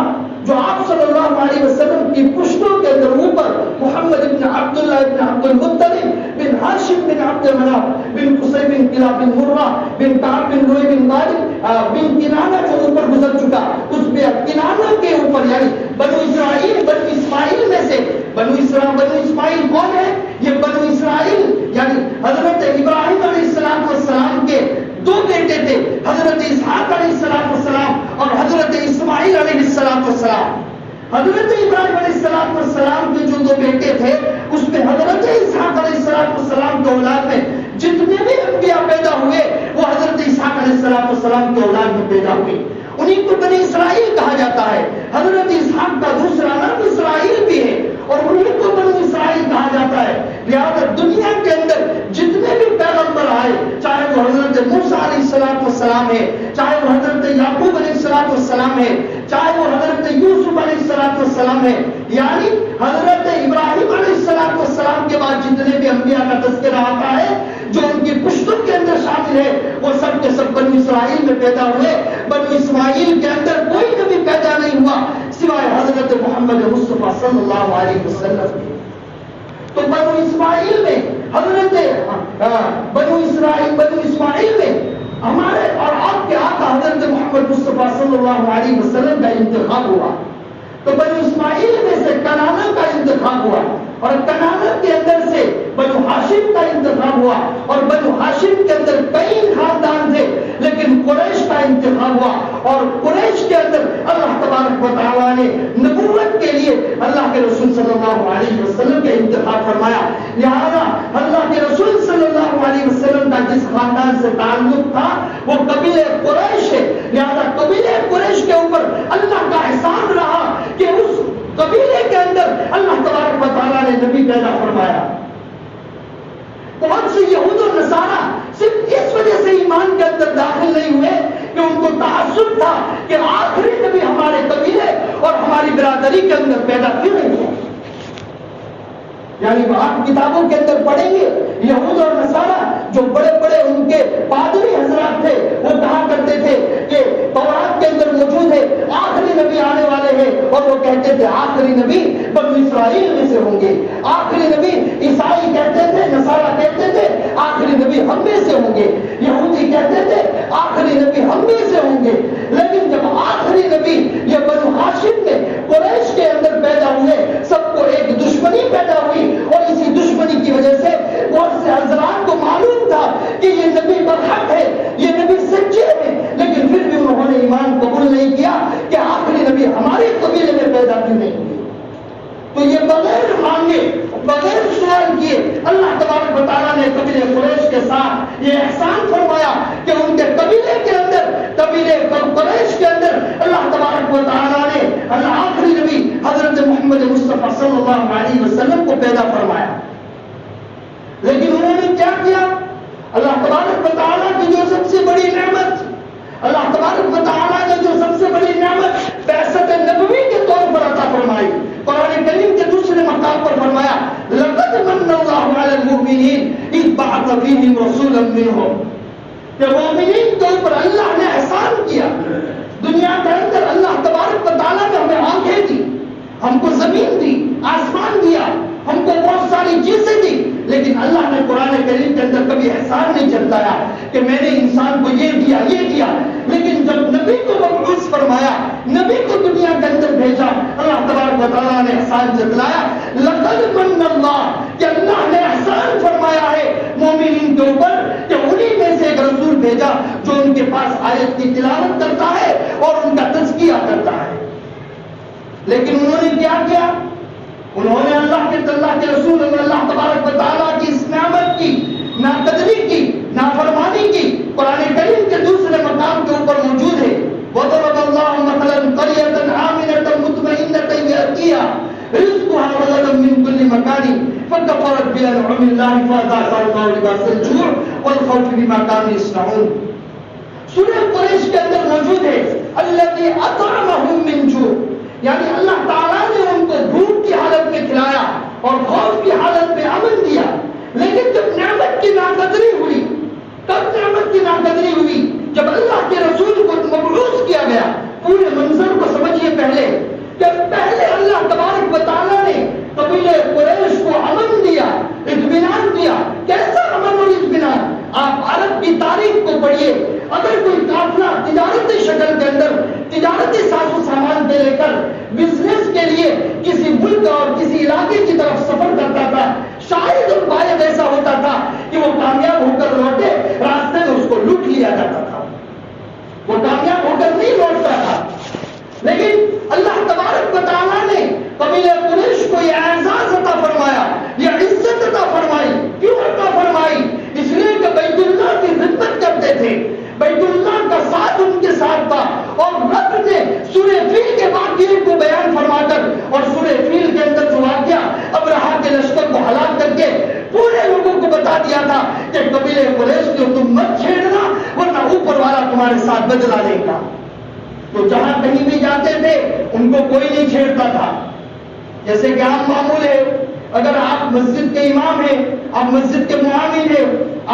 جو آپ صلی اللہ علیہ وسلم کی پشتوں کے اندر اوپر محمد بن عبداللہ بن عبد المطلب بن ہاشم بن عبد المناف بن قصي بن كلاب بن مرة بن كعب بن لؤي بن بن کنانہ جو اوپر گزر چکا، اس میں کنانہ کے اوپر یعنی بنو اسرائیل، بنو اسماعیل میں سے بنو اسماعیل کون ہے؟ یہ بنو اسرائیل یعنی حضرت ابراہیم علیہ السلام کے دو بیٹے تھے، حضرت اسحاق علیہ السلام اور حضرت اسماعیل علیہ السلام۔ حضرت ابراہیم علیہ السلام کے جو دو بیٹے تھے، اس میں حضرت اسحاق علیہ السلام کے اولاد میں جتنے بھی انبیاء پیدا ہوئے وہ حضرت اسحاق علیہ السلام کے اولاد میں پیدا ہوئے، انہیں کو بنی اسرائیل کہا جاتا ہے۔ حضرت اسحاق کا دوسرا نام اسرائیل بھی ہے اور انہیں کو بنی اسرائیل کہا جاتا ہے۔ لہذا دنیا کے اندر جتنے بھی پیغمبر آئے، چاہے وہ حضرت موسیٰ علیہ السلام ہے، چاہے وہ حضرت یعقوب علیہ السلام ہے، چاہے وہ حضرت یوسف علیہ السلام ہے، یعنی حضرت ابراہیم علیہ السلام کے بعد جتنے بھی انبیاء کا تذکرہ آتا ہے جو ان کی پشتوں کے اندر شامل ہے، وہ سب کے سب بنو اسرائیل میں پیدا ہوئے۔ بنو اسماعیل کے اندر کوئی نبی پیدا نہیں ہوا سوائے حضرت محمد مصطفیٰ صلی اللہ علیہ وسلم۔ تو بنو اسماعیل میں حضرت بنو اسماعیل میں ہمارے اور آپ کے آقا حضرت محمد مصطفیٰ صلی اللہ علیہ وسلم کا انتخاب ہوا۔ تو بنو اسماعیل میں سے کنانہ کا انتخاب ہوا اور کنانہ کے اندر سے بنو ہاشم کا انتخاب ہوا اور بنو ہاشم کے اندر کئی خاندان تھے لیکن قریش کا انتخاب ہوا اور قریش کے اندر اللہ تبارک و تعالیٰ نے نبوت کے لیے اللہ کے رسول صلی اللہ علیہ وسلم کا انتخاب فرمایا۔ لہذا اللہ کے رسول صلی اللہ علیہ وسلم کا جس خاندان سے تعلق تھا وہ قبیلہ قریش ہے، لہذا قبیلہ قریش کے اوپر اللہ کا احسان رہا کہ اس قبیلے کے اندر اللہ تبارک و تعالیٰ نے نبی پیدا فرمایا۔ بہت سے یہود و نصارہ صرف اس وجہ سے ایمان کے اندر داخل نہیں ہوئے کہ ان کو تعصب تھا کہ آخری نبی ہمارے قبیلے اور ہماری برادری کے اندر پیدا کیوں نہیں ہوا۔ یعنی آپ کتابوں کے اندر پڑھیں گے یہود اور نصارہ جو بڑے بڑے ان کے پادری حضرات تھے وہ کہا کرتے تھے کہ تورات کے اندر موجود ہے آخری نبی آنے والے ہیں، اور وہ کہتے تھے آخری نبی بنو اسرائیل میں سے ہوں گے، آخری نبی عیسائی کہتے تھے، نصارہ کہتے تھے آخری نبی ہم میں سے ہوں گے، یہودی کہتے تھے آخری نبی ہم میں سے ہوں گے۔ لیکن جب آخری نبی یہ بنو ہاشم میں قریش کے اندر پیدا ہوئے، سب کو ایک دشمنی پیدا ہوئی اور اسی دشمنی کی وجہ سے بہت سے حضرات کو معلوم تھا کہ یہ نبی برحق ہے، یہ نبی سچے ہیں، لیکن پھر بھی انہوں نے ایمان قبول نہیں کیا کہ آخری نبی ہمارے قبیلے میں پیدا کیوں نہیں ہوئے۔ تو یہ بغیر مانگے بغیر سوال کیے اللہ تبارک و تعالیٰ نے قبیلے قریش کے ساتھ یہ احسان فرمایا کہ ان کے قبیلے کے اندر قبیلے قریش کے اندر اللہ تبارک و تعالیٰ نے آخری نبی حضرت محمد مصطفیٰ صلی اللہ علیہ وسلم کو پیدا فرمایا۔ لیکن انہوں نے کیا کیا؟ اللہ تبارک و تعالیٰ کی جو سب سے بڑی نعمت، اللہ تبارک و تعالیٰ نے جو سب سے بڑی نعمت بعثت نبوی کے طور پر عطا فرمائی، قرآن کریم کے دوسرے مقام پر فرمایا لقد من اللہ علی المؤمنین اذ بعث فیہم رسولا منہم، کہ مومنین کے اوپر اللہ نے احسان کیا۔ دنیا کے اندر اللہ تبارک و تعالیٰ نے ہمیں آنکھیں دی، ہم کو زمین دی، آسمان دیا، ہم کو بہت ساری چیزیں دی، لیکن اللہ نے قرآن کریم کے اندر کبھی احسان نہیں جتلایا کہ میں نے انسان کو یہ دیا یہ دیا۔ لیکن جب نبی کو مبعوث فرمایا، نبی کو دنیا کے اندر بھیجا، اللہ تبارک و تعالیٰ نے احسان جتلایا لقد من اللہ، کہ اللہ نے احسان فرمایا ہے مومنین کے اوپر کہ انہی میں سے ایک رسول بھیجا جو ان کے پاس آیت کی تلاوت کرتا ہے اور ان کا تزکیہ کرتا ہے۔ لیکن انہوں نے کیا کیا؟ انہوں نے اللہ کے رسول اللہ تبارک و تعالیٰ کی اس نعمت کی ناقدری کی، نافرمانی کی۔ قرآن کریم کے دوسرے مقام کے اوپر موجود ہے وَضَرَبَ اللَّهُ مَثَلًا قَرْيَةً آمِنَةً مُطْمَئِنَّةً يَأْتِيهَا رِزْقُهَا رَغَدًا مِنْ كُلِّ مَكَانٍ فَكَفَرَتْ بِأَنْعُمِ اللَّهِ فَأَذَاقَهَا اللَّهُ لِبَاسَ الْجُوعِ وَالْخَوْفِ بِمَا كَانُوا يَصْنَعُونَ۔ سورہ قریش کے اندر موجود ہے الَّذِي أَطْعَمَهُم مِّن جُوعٍ، یعنی اللہ تعالیٰ نے ان کو بھوک کی حالت میں کھلایا اور خوف کی حالت میں امن دیا۔ لیکن جب نعمت کی ناقدری ہوئی، تب نعمت کی ناقدری ہوئی جب اللہ کے رسول کو مبعوث کیا گیا۔ پورے منظر کو سمجھیے پہلے کہ پہلے اللہ تبارک و تعالیٰ نے قبیلہ قریش کو امن دیا، اطمینان دیا۔ کیسا امن اور اطمینان؟ آپ عرب کی تاریخ کو پڑھیے، اگر کوئی قافلہ تجارتی شکل کے اندر تجارتی ساز و سامان کے لے کر بزنس کے لیے کسی ملک اور کسی علاقے کی طرف سفر کرتا تھا، شاید ان باعث ایسا ہوتا تھا کہ وہ کامیاب ہو کر لوٹے، راستے میں اس کو لوٹ لیا جاتا تھا، وہ کامیاب ہو کر نہیں لوٹتا تھا۔ لیکن اللہ تبارک و تعالیٰ نے قبیلہ قریش کو یہ اعزاز عطا فرمایا، یہ عزت عطا فرمائی۔ کیوں عطا فرمائی؟ اس لیے کہ بیت اللہ کی خدمت کرتے تھے، بیت اللہ کا ساتھ ان کے ساتھ تھا، اور رب نے سورہ فیل کے واقعے کو بیان فرما کر اور سورہ فیل کے اندر جو واقعہ ابرہا کے لشکر کو ہلاک کر کے پورے لوگوں کو بتا دیا تھا کہ قبیلہ قریش کو تم مت چھیڑنا ورنہ اوپر والا تمہارے ساتھ بدلا لے گا۔ تو جہاں کہیں بھی جاتے تھے ان کو کوئی نہیں چھیڑتا تھا۔ جیسے کہ عام معمول ہے، اگر آپ مسجد کے امام ہیں، آپ مسجد کے معاون ہیں،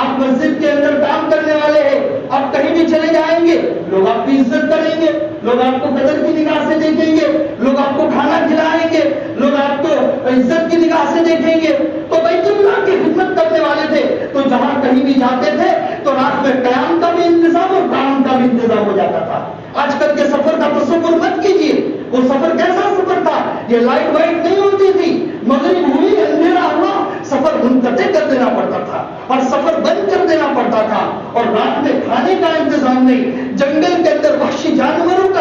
آپ مسجد کے اندر کام کرنے والے ہیں، آپ کہیں بھی چلے جائیں گے لوگ آپ کی عزت کریں گے، لوگ آپ کو قدر کی نگاہ سے دیکھیں گے، لوگ آپ کو کھانا کھلائیں گے، لوگ آپ کو عزت کی نگاہ سے دیکھیں گے۔ تو بیت اللہ کی خدمت کرنے والے تھے، تو جہاں کہیں بھی جاتے تھے تو رات میں قیام کا بھی انتظام اور کام کا بھی انتظام ہو جاتا تھا۔ آج کل کے سفر کا تصور مت کیجیے، وہ سفر کیسا سفر تھا؟ یہ لائٹ وائٹ نہیں ہوتی تھی، مغرب ہوئی اندھیرا ہوا سفر منقطع کر دینا پڑتا تھا اور سفر بند کر دینا پڑتا تھا، اور رات میں کھانے کا انتظام نہیں، جنگل کے اندر وحشی جانوروں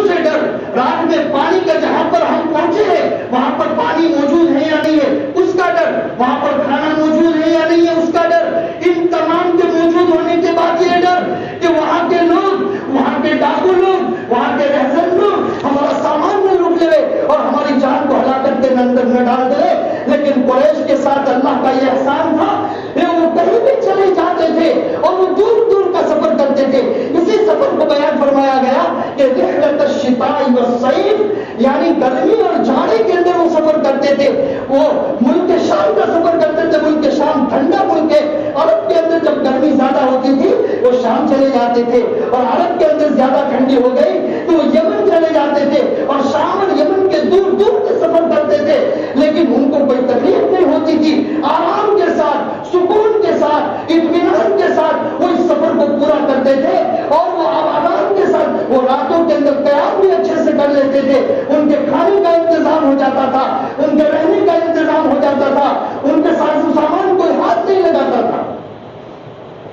سے ڈر، رات میں پانی کا جہاں پر ہم پہنچے ہیں وہاں پر پانی موجود ہے یا نہیں ہے اس کا ڈر، وہاں پر کھانا موجود ہے یا نہیں ہے اس کا ڈر، ان تمام کے موجود ہونے کے بعد یہ ڈر کہ وہاں کے لوگ، وہاں کے ڈاکو لوگ، وہاں کے رہزن لوگ ہمارا سامان نہ لوٹ لے اور ہماری جان کو ہلاکت کے اندر نہ ڈال دے۔ لیکن قریش کے ساتھ اللہ کا یہ احسان تھا کہ وہ کہیں بھی چلے جاتے تھے اور وہ دور دور کا سفر کرتے تھے۔ اسی سفر کو بیان فرمایا گیا کہ رحلۃ الشتاء والصیف، یعنی گرمی اور جاڑے کے اندر وہ سفر کرتے تھے۔ وہ ملک شام کا سفر کرتے تھے، ملک شام ٹھنڈا ملک ہے، عرب کے اندر جب گرمی زیادہ ہوتی تھی وہ شام چلے جاتے تھے، اور عرب کے اندر زیادہ ٹھنڈی ہو گئی تو وہ یمن چلے جاتے تھے، اور شام اور یمن کے دور دور کے سفر کرتے تھے، لیکن ان کو کوئی تکلیف نہیں ہوتی تھی، آرام کے ساتھ، سکون کے ساتھ، اطمینان کے ساتھ وہ اس سفر کو پورا کرتے تھے، اور وہ آرام کے ساتھ وہ راتوں کے اندر قیام بھی اچھے سے کر لیتے تھے، ان کے کھانے کا انتظام ہو جاتا تھا، ان کے رہنے کا انتظام ہو جاتا تھا، ان کے ساز و سامان کوئی ہاتھ نہیں لگاتا تھا۔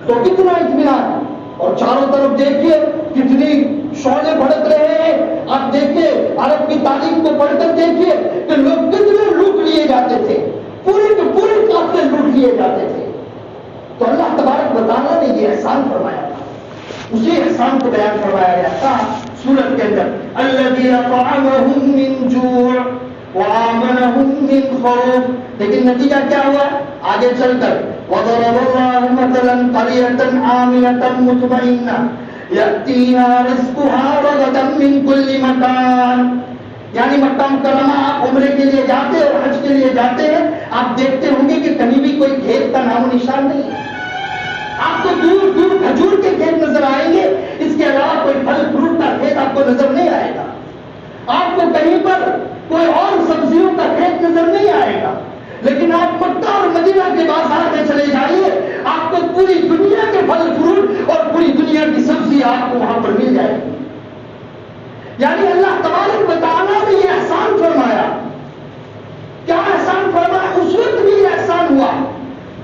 تو کتنا اطمینان، اور چاروں طرف دیکھیے کتنی شعلے بھڑک رہے ہیں، آپ دیکھیے عرب کی تاریخ کو پڑھ کر دیکھیے کہ لوگ کتنے لوٹ لیے جاتے تھے، پورے کے پورے قافلے لوٹ لیے جاتے تھے۔ تو اللہ تبارک و تعالیٰ نے یہ احسان فرمایا تھا، اسی احسان کو بیان فرمایا گیا تھا سورت کے اندر، الذی اطعمہم من جوع وآمنہم من خوف۔ لیکن نتیجہ کیا ہوا آگے چل کر، وضرب اللہ مثلا قریۃ آمنۃ مطمئنہ یأتیہا رزقہا رغدا من کل مکان۔ یعنی مکہ مکرمہ آپ عمرے کے لیے جاتے اور حج کے لیے جاتے ہیں، آپ دیکھتے ہوں گے کہ کہیں بھی کوئی کھیت کا نام و نشان نہیں ہے، آپ کو دور دور کھجور کے کھیت نظر آئیں گے، اس کے علاوہ کوئی پھل فروٹ کا کھیت آپ کو نظر نہیں آئے گا، آپ کو کہیں پر کوئی اور سبزیوں کا کھیت نظر نہیں آئے گا۔ لیکن آپ مکہ اور مدینہ کے بازار میں چلے جائیے، آپ کو پوری دنیا کے پھل فروٹ اور پوری دنیا کی سبزی آپ کو وہاں پر مل جائے گی۔ یعنی اللہ تبارک و تعالیٰ نے یہ احسان فرمایا۔ کیا احسان فرمایا؟ اس وقت بھی یہ احسان ہوا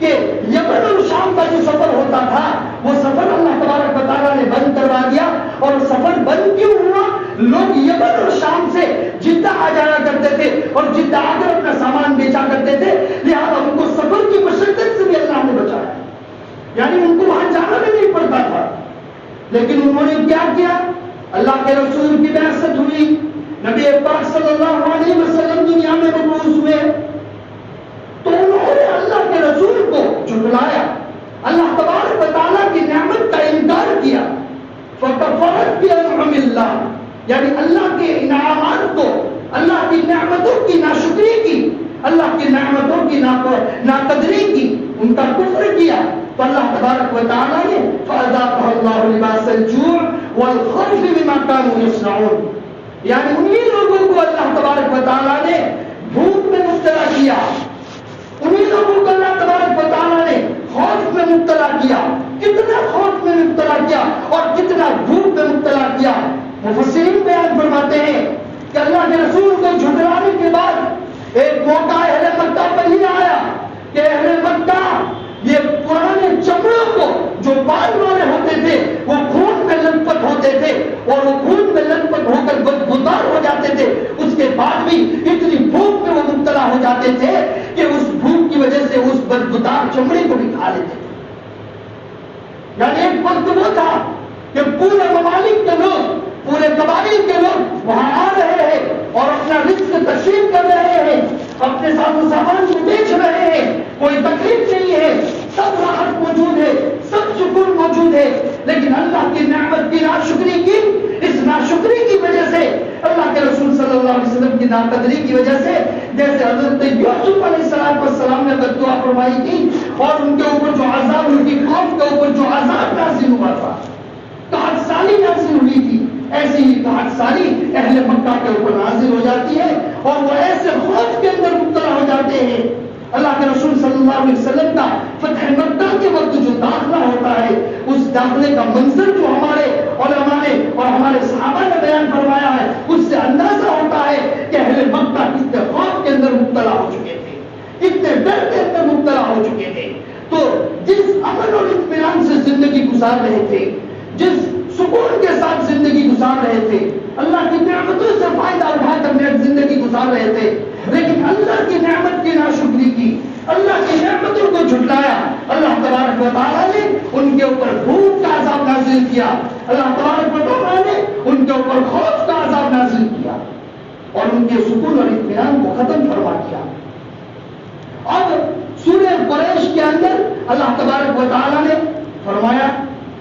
کہ یمن اور شام کا جو سفر ہوتا تھا وہ سفر اللہ تبارک و تعالیٰ نے بند کروا دیا۔ اور سفر بند کیوں ہوا؟ لوگ یمن اور شام سے جدہ آ جایا کرتے تھے اور جدہ آ کر اپنا سامان بیچا کرتے تھے، لہٰذا ان کو سفر کی مشقت سے بھی اللہ نے بچایا، یعنی ان کو وہاں جانا بھی نہیں پڑتا تھا۔ لیکن انہوں نے کیا کیا؟ اللہ کے رسول کی بعثت ہوئی، نبی پاک صلی اللہ علیہ وسلم دنیا میں مبعوث ہوئے، تو انہوں نے اللہ کے رسول کو جھٹلایا، اللہ تبارک و تعالیٰ کی نعمت کا انکار کیا، فکفرت بانعم اللہ، یعنی اللہ کے انعامات کو، اللہ کی نعمتوں کی ناشکری کی، اللہ کی نعمتوں کی ناقدری کی، ان کا کفر کیا، تو اللہ تبارک و تعالیٰ نے فَأَذَاقَهَا اللَّهُ لِبَاسَ الْجُوعِ وَالْخَوْفِ بِمَا كَانُوا يَصْنَعُونَ، یعنی انہی لوگوں کو اللہ تبارک و تعالیٰ نے بھوک میں مبتلا کیا، انہی لوگوں کو اللہ تبارک و تعالیٰ نے خوف میں مبتلا کیا۔ کتنا خوف میں میں مبتلا کیا اور کتنا جھوٹ میں مبتلا کیا. مفسرین بیان فرماتے ہیں کہ اللہ کے رسول کو جھٹلانے کے بعد ایک موقع اہل مکہ پر ہی آیا کہ اہل مکہ یہ پرانے چمڑوں کو جو بال والے ہوتے تھے وہ خون میں لت پت ہوتے تھے اور وہ خون میں لت پت ہو کر بدبودار ہو جاتے تھے. اس کے بعد بھی اتنی بھوک میں وہ مبتلا ہو جاتے تھے کہ اس بھوک کی وجہ سے اس بدبودار چمڑے کو بھی کھا لیتے تھے. یعنی ایک وقت وہ تھا کہ پورے ممالک کے لوگ پورے قبائل کے لوگ وہاں آ رہے ہیں اور اپنا رزق تشریف کر رہے ہیں, اپنے ساتھ سامان کو بیچ رہے ہیں, کوئی تکلیف نہیں ہے, سب راحت موجود ہے, سب سکون موجود ہے. لیکن اللہ کی نعمت کی ناشکری کی, اس ناشکری کی وجہ سے اللہ کے رسول صلی اللہ علیہ وسلم کی ناقدری کی وجہ سے جیسے حضرت یوسف علیہ السلام نے بددعا فرمائی تھی اور ان کے اوپر جو عذاب, ان کی قوم کے اوپر جو عذاب نازل ہوا تھا, قحط سالی نازل ہوئی تھی, ایسی ہی قحط سالی اہل مکہ کے اوپر نازل ہو جاتی ہے اور وہ ایسے خوف کے اندر مبتلا ہو جاتے ہیں. اللہ کے رسول صلی اللہ علیہ وسلم کا فتح مکہ کے وقت جو داخلہ ہوتا ہے, اس داخلے کا منظر جو ہمارے علماء نے اور ہمارے صحابہ نے بیان فرمایا ہے, اس سے اندازہ ہوتا ہے کہ اہل مکہ کتنے خوف کے اندر مبتلا ہو چکے تھے, کتنے ڈر کے اندر مبتلا ہو چکے تھے. تو جس امن اور اطمینان سے زندگی گزار رہے تھے, جس سکون کے ساتھ زندگی گزار رہے تھے, اللہ کی نعمتوں سے فائدہ اٹھا کر زندگی گزار رہے تھے, لیکن اللہ کی نعمت کی ناشکری کی, اللہ کی نعمتوں کو جھٹلایا, اللہ تبارک و تعالیٰ نے ان کے اوپر بھوک کا عذاب نازل کیا, اللہ تبارک و تعالیٰ نے ان کے اوپر خوف کا عذاب نازل کیا اور ان کے سکون اور اطمینان کو ختم فرما دیا. اب سورہ قریش کے اندر اللہ تبارک و تعالیٰ نے فرمایا,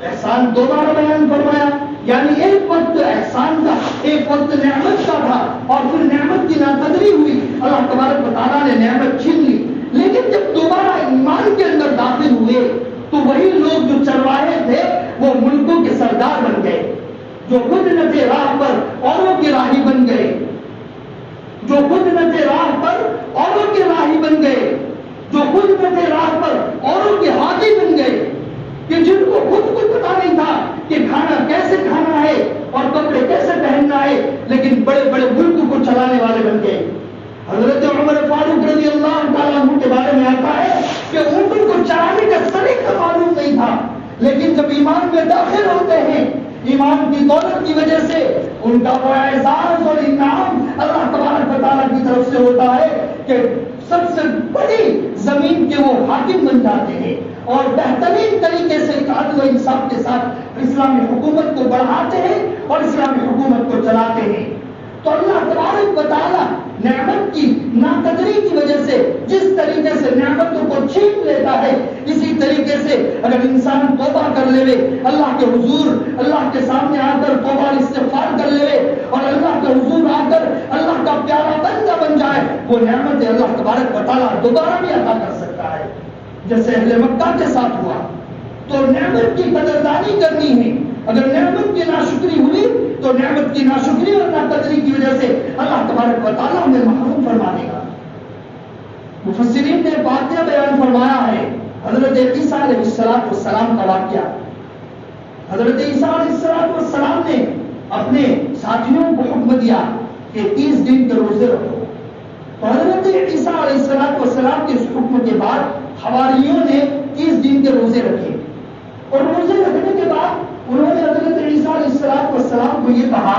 احسان دوبارہ بیان فرمایا. یعنی ایک وقت احسان کا, ایک وقت نعمت کا تھا اور پھر نعمت کی ناقدری ہوئی, اللہ تبارک و تعالیٰ نے نعمت چھین لی. لیکن جب دوبارہ ایمان کے اندر داخل ہوئے تو وہی لوگ جو چرواہے تھے وہ ملکوں کے سردار بن گئے, جو خود نہ تھے راہ پر اوروں کے راہی بن گئے, جو خود نہ تھے راہ پر اوروں کے راہی بن گئے, جو خود نہ تھے راہ پر اوروں کے حاکی بن گئے, کہ جن کو خود پتا نہیں تھا کہ کھانا کیسے کھانا ہے اور کپڑے کیسے پہننا ہے, لیکن بڑے بڑے ملک کو چلانے والے بن گئے. حضرت عمر فاروق رضی اللہ تعالیٰ عنہ کے بارے میں آتا ہے کہ اونٹوں کو چلانے کا طریقہ معلوم نہیں تھا, لیکن جب ایمان میں داخل ہوتے ہیں, ایمان کی دولت کی وجہ سے ان کا وہ اعزاز اور انعام اللہ تبارک و تعالیٰ کی طرف سے ہوتا ہے کہ سب سے بڑی زمین کے وہ حاکم بن جاتے ہیں اور بہترین طریقے سے عدل و انصاف کے ساتھ اسلامی حکومت کو بڑھاتے ہیں اور اسلامی حکومت کو چلاتے ہیں. تو اللہ تبارک و تعالیٰ نعمت کی ناقدری کی وجہ سے جس طریقے سے نعمتوں کو چھین لیتا ہے, اسی طریقے سے اگر انسان توبہ کر لے, اللہ کے حضور, اللہ کے سامنے آ کر توبہ استغفار کر لے اور اللہ کے حضور آ کر اللہ کا پیارا بندہ بن جائے, وہ نعمت اللہ تبارک و تعالیٰ دوبارہ بھی عطا کر سکتا ہے, جیسے اہل مکہ کے ساتھ ہوا. تو نعمت کی قدردانی کرنی ہے. اگر نعمت کی ناشکری ہوئی تو نعمت کی ناشکری اور ناقدری کی وجہ سے اللہ تبارک و تعالیٰ ہمیں محروم فرما دے گا. مفسرین نے واقعہ بیان فرمایا ہے, حضرت عیسیٰ علیہ السلام کا واقعہ. حضرت عیسیٰ علیہ السلام نے اپنے ساتھیوں کو حکم دیا کہ 30 دن کے روزے رکھو. تو حضرت عیسیٰ علیہ السلام کے اس حکم کے بعد حواریوں نے 30 دن کے روزے رکھے اور روزے رکھنے کے بعد انہوں نے حضرت عیسیٰ علیہ السلام کو یہ کہا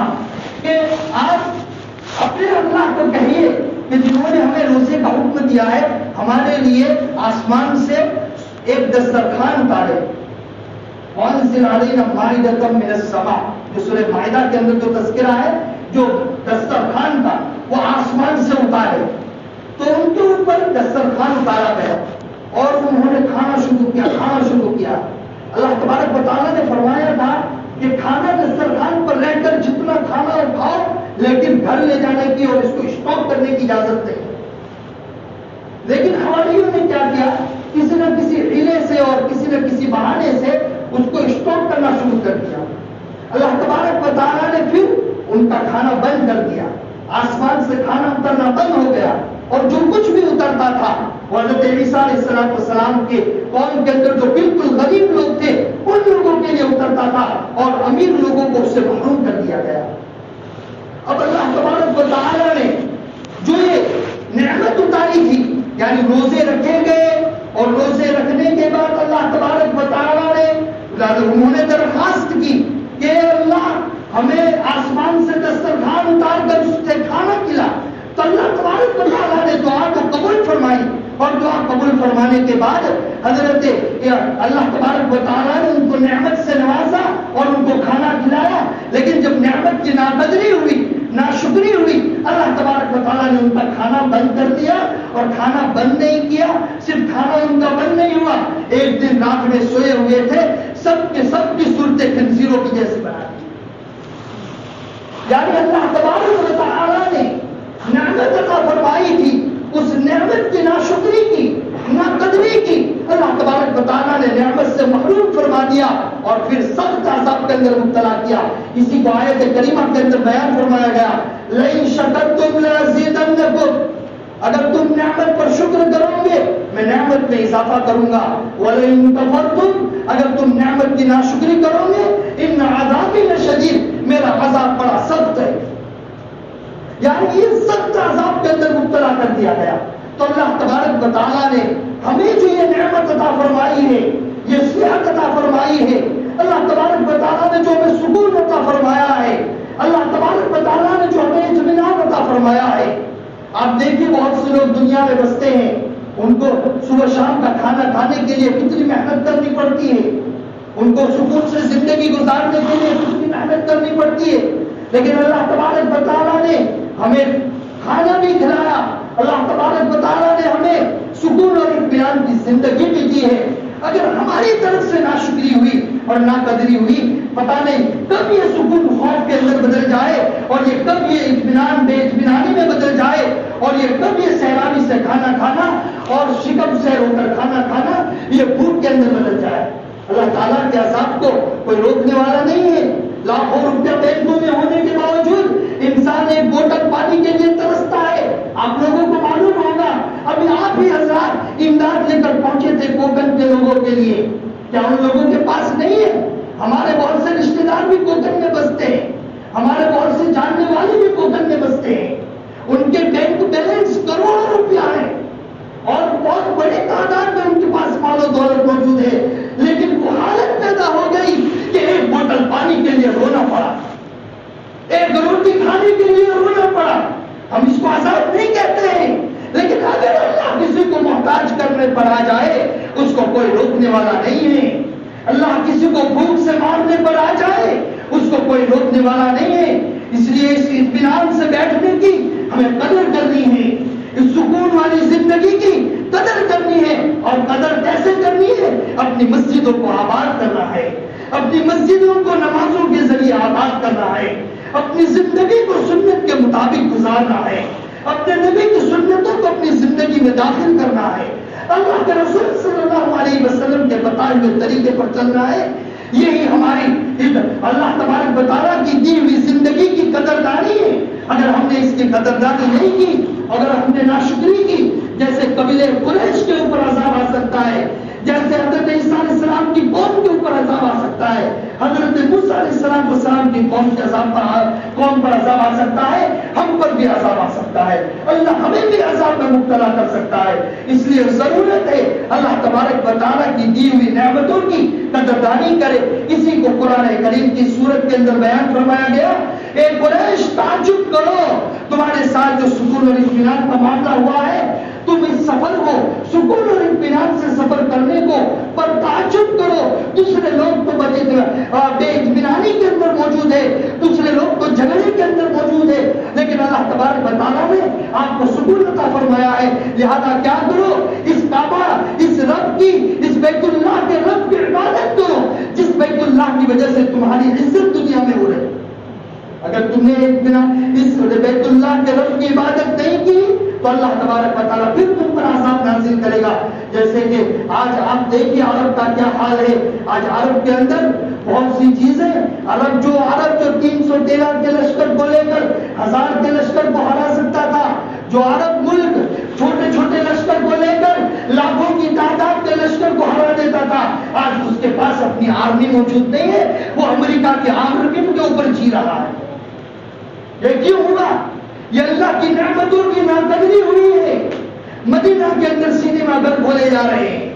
کہ آپ اپنے اللہ کو کہیے کہ جنہوں نے ہمیں روزے کا حکم دیا ہے, ہمارے لیے آسمان سے ایک دسترخوان اتارے. وانزل علینا مائدۃ من السماء, جو سورہ مائدہ کے اندر جو تذکرہ ہے, جو دسترخوان تھا وہ آسمان سے اتارے. تو ان کے اوپر دسترخوان اتارا گیا اور انہوں نے کھانا شروع کیا. اللہ تبارک و تعالیٰ نے فرمایا تھا کہ کھانا دسترخوان پر رہ کر جتنا کھانا کھاؤ, لیکن گھر لے جانے کی اور اس کو اسٹاک کرنے کی اجازت نہیں. لیکن حواریوں نے کیا کیا, کسی نہ کسی ہیلے سے اور کسی نہ کسی بہانے سے اس کو اسٹاک کرنا شروع کر دیا. اللہ تبارک و تعالیٰ نے پھر ان کا کھانا بند کر دیا, آسمان سے کھانا اترنا بند ہو گیا. اور جو کچھ بھی اترتا تھا وہ حضرت عیسیٰ علیہ السلام کے قوم کے اندر جو بالکل غریب لوگ تھے ان لوگوں کے لیے اترتا تھا اور امیر لوگوں کو اس سے محروم کر دیا گیا. اب اللہ تبارک و تعالیٰ نے جو یہ نعمت اتاری تھی یعنی روزے رکھے گئے اور روزے رکھنے کے بعد اللہ تبارک و تعالیٰ نے انہوں نے درخواست کی کہ اللہ ہمیں آسمان سے دسترخوان اتار کر اس سے کھانا کھلا. تو اللہ تبارک و تعالیٰ نے دعا کو قبول فرمائی اور دعا قبول فرمانے کے بعد حضرت اللہ تبارک و تعالیٰ نے ان کو نعمت سے نوازا اور ان کو کھانا کھلایا. لیکن جب نعمت کی ناقدری ہوئی ناشکری ہوئی اللہ تبارک و تعالیٰ نے ان کا کھانا بند کر دیا. اور کھانا بند نہیں کیا صرف کھانا ان کا بند نہیں ہوا ایک دن رات میں سوئے ہوئے تھے سب کی صورتیں خنزیروں کی جیسی بنا دی. یعنی اللہ تبارک و تعالیٰ نے نعمت عطا فرمائی تھی اس نعمت کی ناشکری کی ناقدری کی اللہ تبارک و تعالیٰ نے نعمت سے محروم فرما دیا اور پھر سخت عذاب کے اندر مبتلا کیا. اسی کو آیت کریمہ کے اندر بیان فرمایا گیا لئن شکرتم لازیدنکم اگر تم نعمت پر شکر کرو گے میں نعمت میں اضافہ کروں گا. ولئن کفرتم اگر تم نعمت کی ناشکری کرو گے ان عذابی لشدید میرا عذاب بڑا سخت ہے. یعنی یہ سخت عذاب کے اندر مبتلا کر دیا گیا. تو اللہ تبارک و تعالیٰ نے ہمیں جو یہ نعمت عطا فرمائی ہے یہ صحت عطا فرمائی ہے اللہ تبارک و تعالیٰ نے جو ہمیں سکون عطا فرمایا ہے اللہ تبارک و تعالیٰ نے جو ہمیں اطمینان عطا فرمایا ہے. آپ دیکھیے بہت سے لوگ دنیا میں بستے ہیں ان کو صبح شام کا کھانا کھانے کے لیے کتنی محنت کرنی پڑتی ہے ان کو سکون سے زندگی گزارنے کے لیے کتنی محنت کرنی پڑتی ہے. لیکن اللہ تبارک و تعالیٰ نے ہمیں کھانا بھی کھلایا اللہ تبارک و تعالیٰ نے ہمیں سکون اور اطمینان کی زندگی بھی دی ہے. اگر ہماری طرف سے ناشکری ہوئی اور ناقدری ہوئی پتہ نہیں کب یہ سکون خوف کے اندر بدل جائے اور یہ کب یہ اطمینان بے اطمینانی میں بدل جائے اور یہ کب یہ سیرابی سے کھانا کھانا اور شکم سے ہو کر کھانا کھانا یہ بھوک کے اندر بدل جائے. اللہ تعالیٰ کے عذاب کو کوئی روکنے والا نہیں ہے. لاکھوں روپیہ بینکوں میں ہونے کے باوجود انسان ایک بوتل پانی کے لیے ترستا ہے. آپ لوگوں کو معلوم ہوگا ابھی آپ ہی حضرات امداد لے کر پہنچے تھے کوکن کے لوگوں کے لیے. کیا ان لوگوں کے پاس نہیں ہے؟ ہمارے بہت سے رشتے دار بھی کوکن میں بستے ہیں ہمارے بہت سے جاننے والے بھی کوکن میں بستے ہیں. ان کے بینک بیلنس کروڑوں روپیہ ہے اور بہت بڑی تعداد میں ان کے پاس مال و دولت موجود ہے. لیکن وہ حالت پیدا ہو گئی کہ ایک بوتل پانی کے لیے رونا پڑا ایک روٹی کھانے کے لیے رونا پڑا. ہم اس کو عذاب نہیں کہتے ہیں لیکن اگر اللہ کسی کو محتاج کرنے پر آ جائے اس کو کوئی روکنے والا نہیں ہے. اللہ کسی کو بھوک سے مارنے پر آ جائے اس کو کوئی روکنے والا نہیں ہے. اس لیے اس اطمینان سے بیٹھنے کی ہمیں قدر کرنی ہے اس سکون والی زندگی کی قدر کرنی ہے. اور قدر کیسے کرنی ہے؟ اپنی مسجدوں کو آباد کرنا ہے اپنی مسجدوں کو نمازوں کے ذریعے آباد کرنا ہے اپنی زندگی کو سنت کے مطابق گزارنا ہے اپنے نبی کی سنتوں کو اپنی زندگی میں داخل کرنا ہے اللہ کے رسول صلی اللہ علیہ وسلم کے بتائے ہوئے طریقے پر چلنا ہے. یہی ہماری اللہ تبارک و تعالیٰ کی دی ہوئی زندگی کی قدردانی ہے. اگر ہم نے اس کی قدردانی نہیں کی اگر ہم نے ناشکری کی جیسے قبیلے قریش کے اوپر عذاب آ سکتا ہے جیسے حضرت عیسیٰ علیہ السلام کی قوم کے اوپر عذاب آ سکتا ہے حضرت موسیٰ علیہ السلام کی قوم پر عذاب آ سکتا ہے ہم پر بھی عذاب آ سکتا ہے. اللہ ہمیں بھی عذاب میں مبتلا کر سکتا ہے. اس لیے ضرورت ہے اللہ تبارک و تعالیٰ کی دی ہوئی نعمتوں کی قدردانی کرے. اسی کو قرآن کریم کی سورت کے اندر بیان فرمایا گیا اے قریش تعجب کرو تمہارے ساتھ جو سکون اور اطمینان کا معاملہ ہوا ہے تم اس سفر کو سکون اور اطمینان سے سفر کرنے کو پر تعجب کرو. دوسرے لوگ تو بے اطمینانی کے اندر موجود ہے دوسرے لوگ تو جھگڑے کے اندر موجود ہے لیکن اللہ تبارک و تعالیٰ نے آپ کو سکون عطا فرمایا ہے. لہذا کیا کرو اس کعبہ اس رب کی اس بیت اللہ کے رب کی عبادت کرو جس بیت اللہ کی وجہ سے تمہاری عزت دنیا میں ہو رہی. اگر تم نے اس بیت اللہ کے رب کی عبادت نہیں کی تو اللہ تبارک و تعالیٰ پھر تم پر عذاب نازل کرے گا. جیسے کہ آج آپ دیکھیے عرب کا کیا حال ہے. آج عرب کے اندر بہت سی چیزیں عرب جو 313 کے لشکر کو لے کر 1000 کے لشکر کو ہرا سکتا تھا جو عرب ملک کو لے کر لاکھوں کی تعداد کے لشکر کو ہرا دیتا تھا، آج اس کے پاس اپنی آرمی موجود نہیں ہے، وہ امریکہ کے آرمی کے اوپر جی رہا ہے۔ یہ کیوں ہوا؟ یہ اللہ کی نعمتوں کی ناقدری ہوئی ہے۔ مدینہ کے اندر سینما گھر کھولے جا رہے ہیں،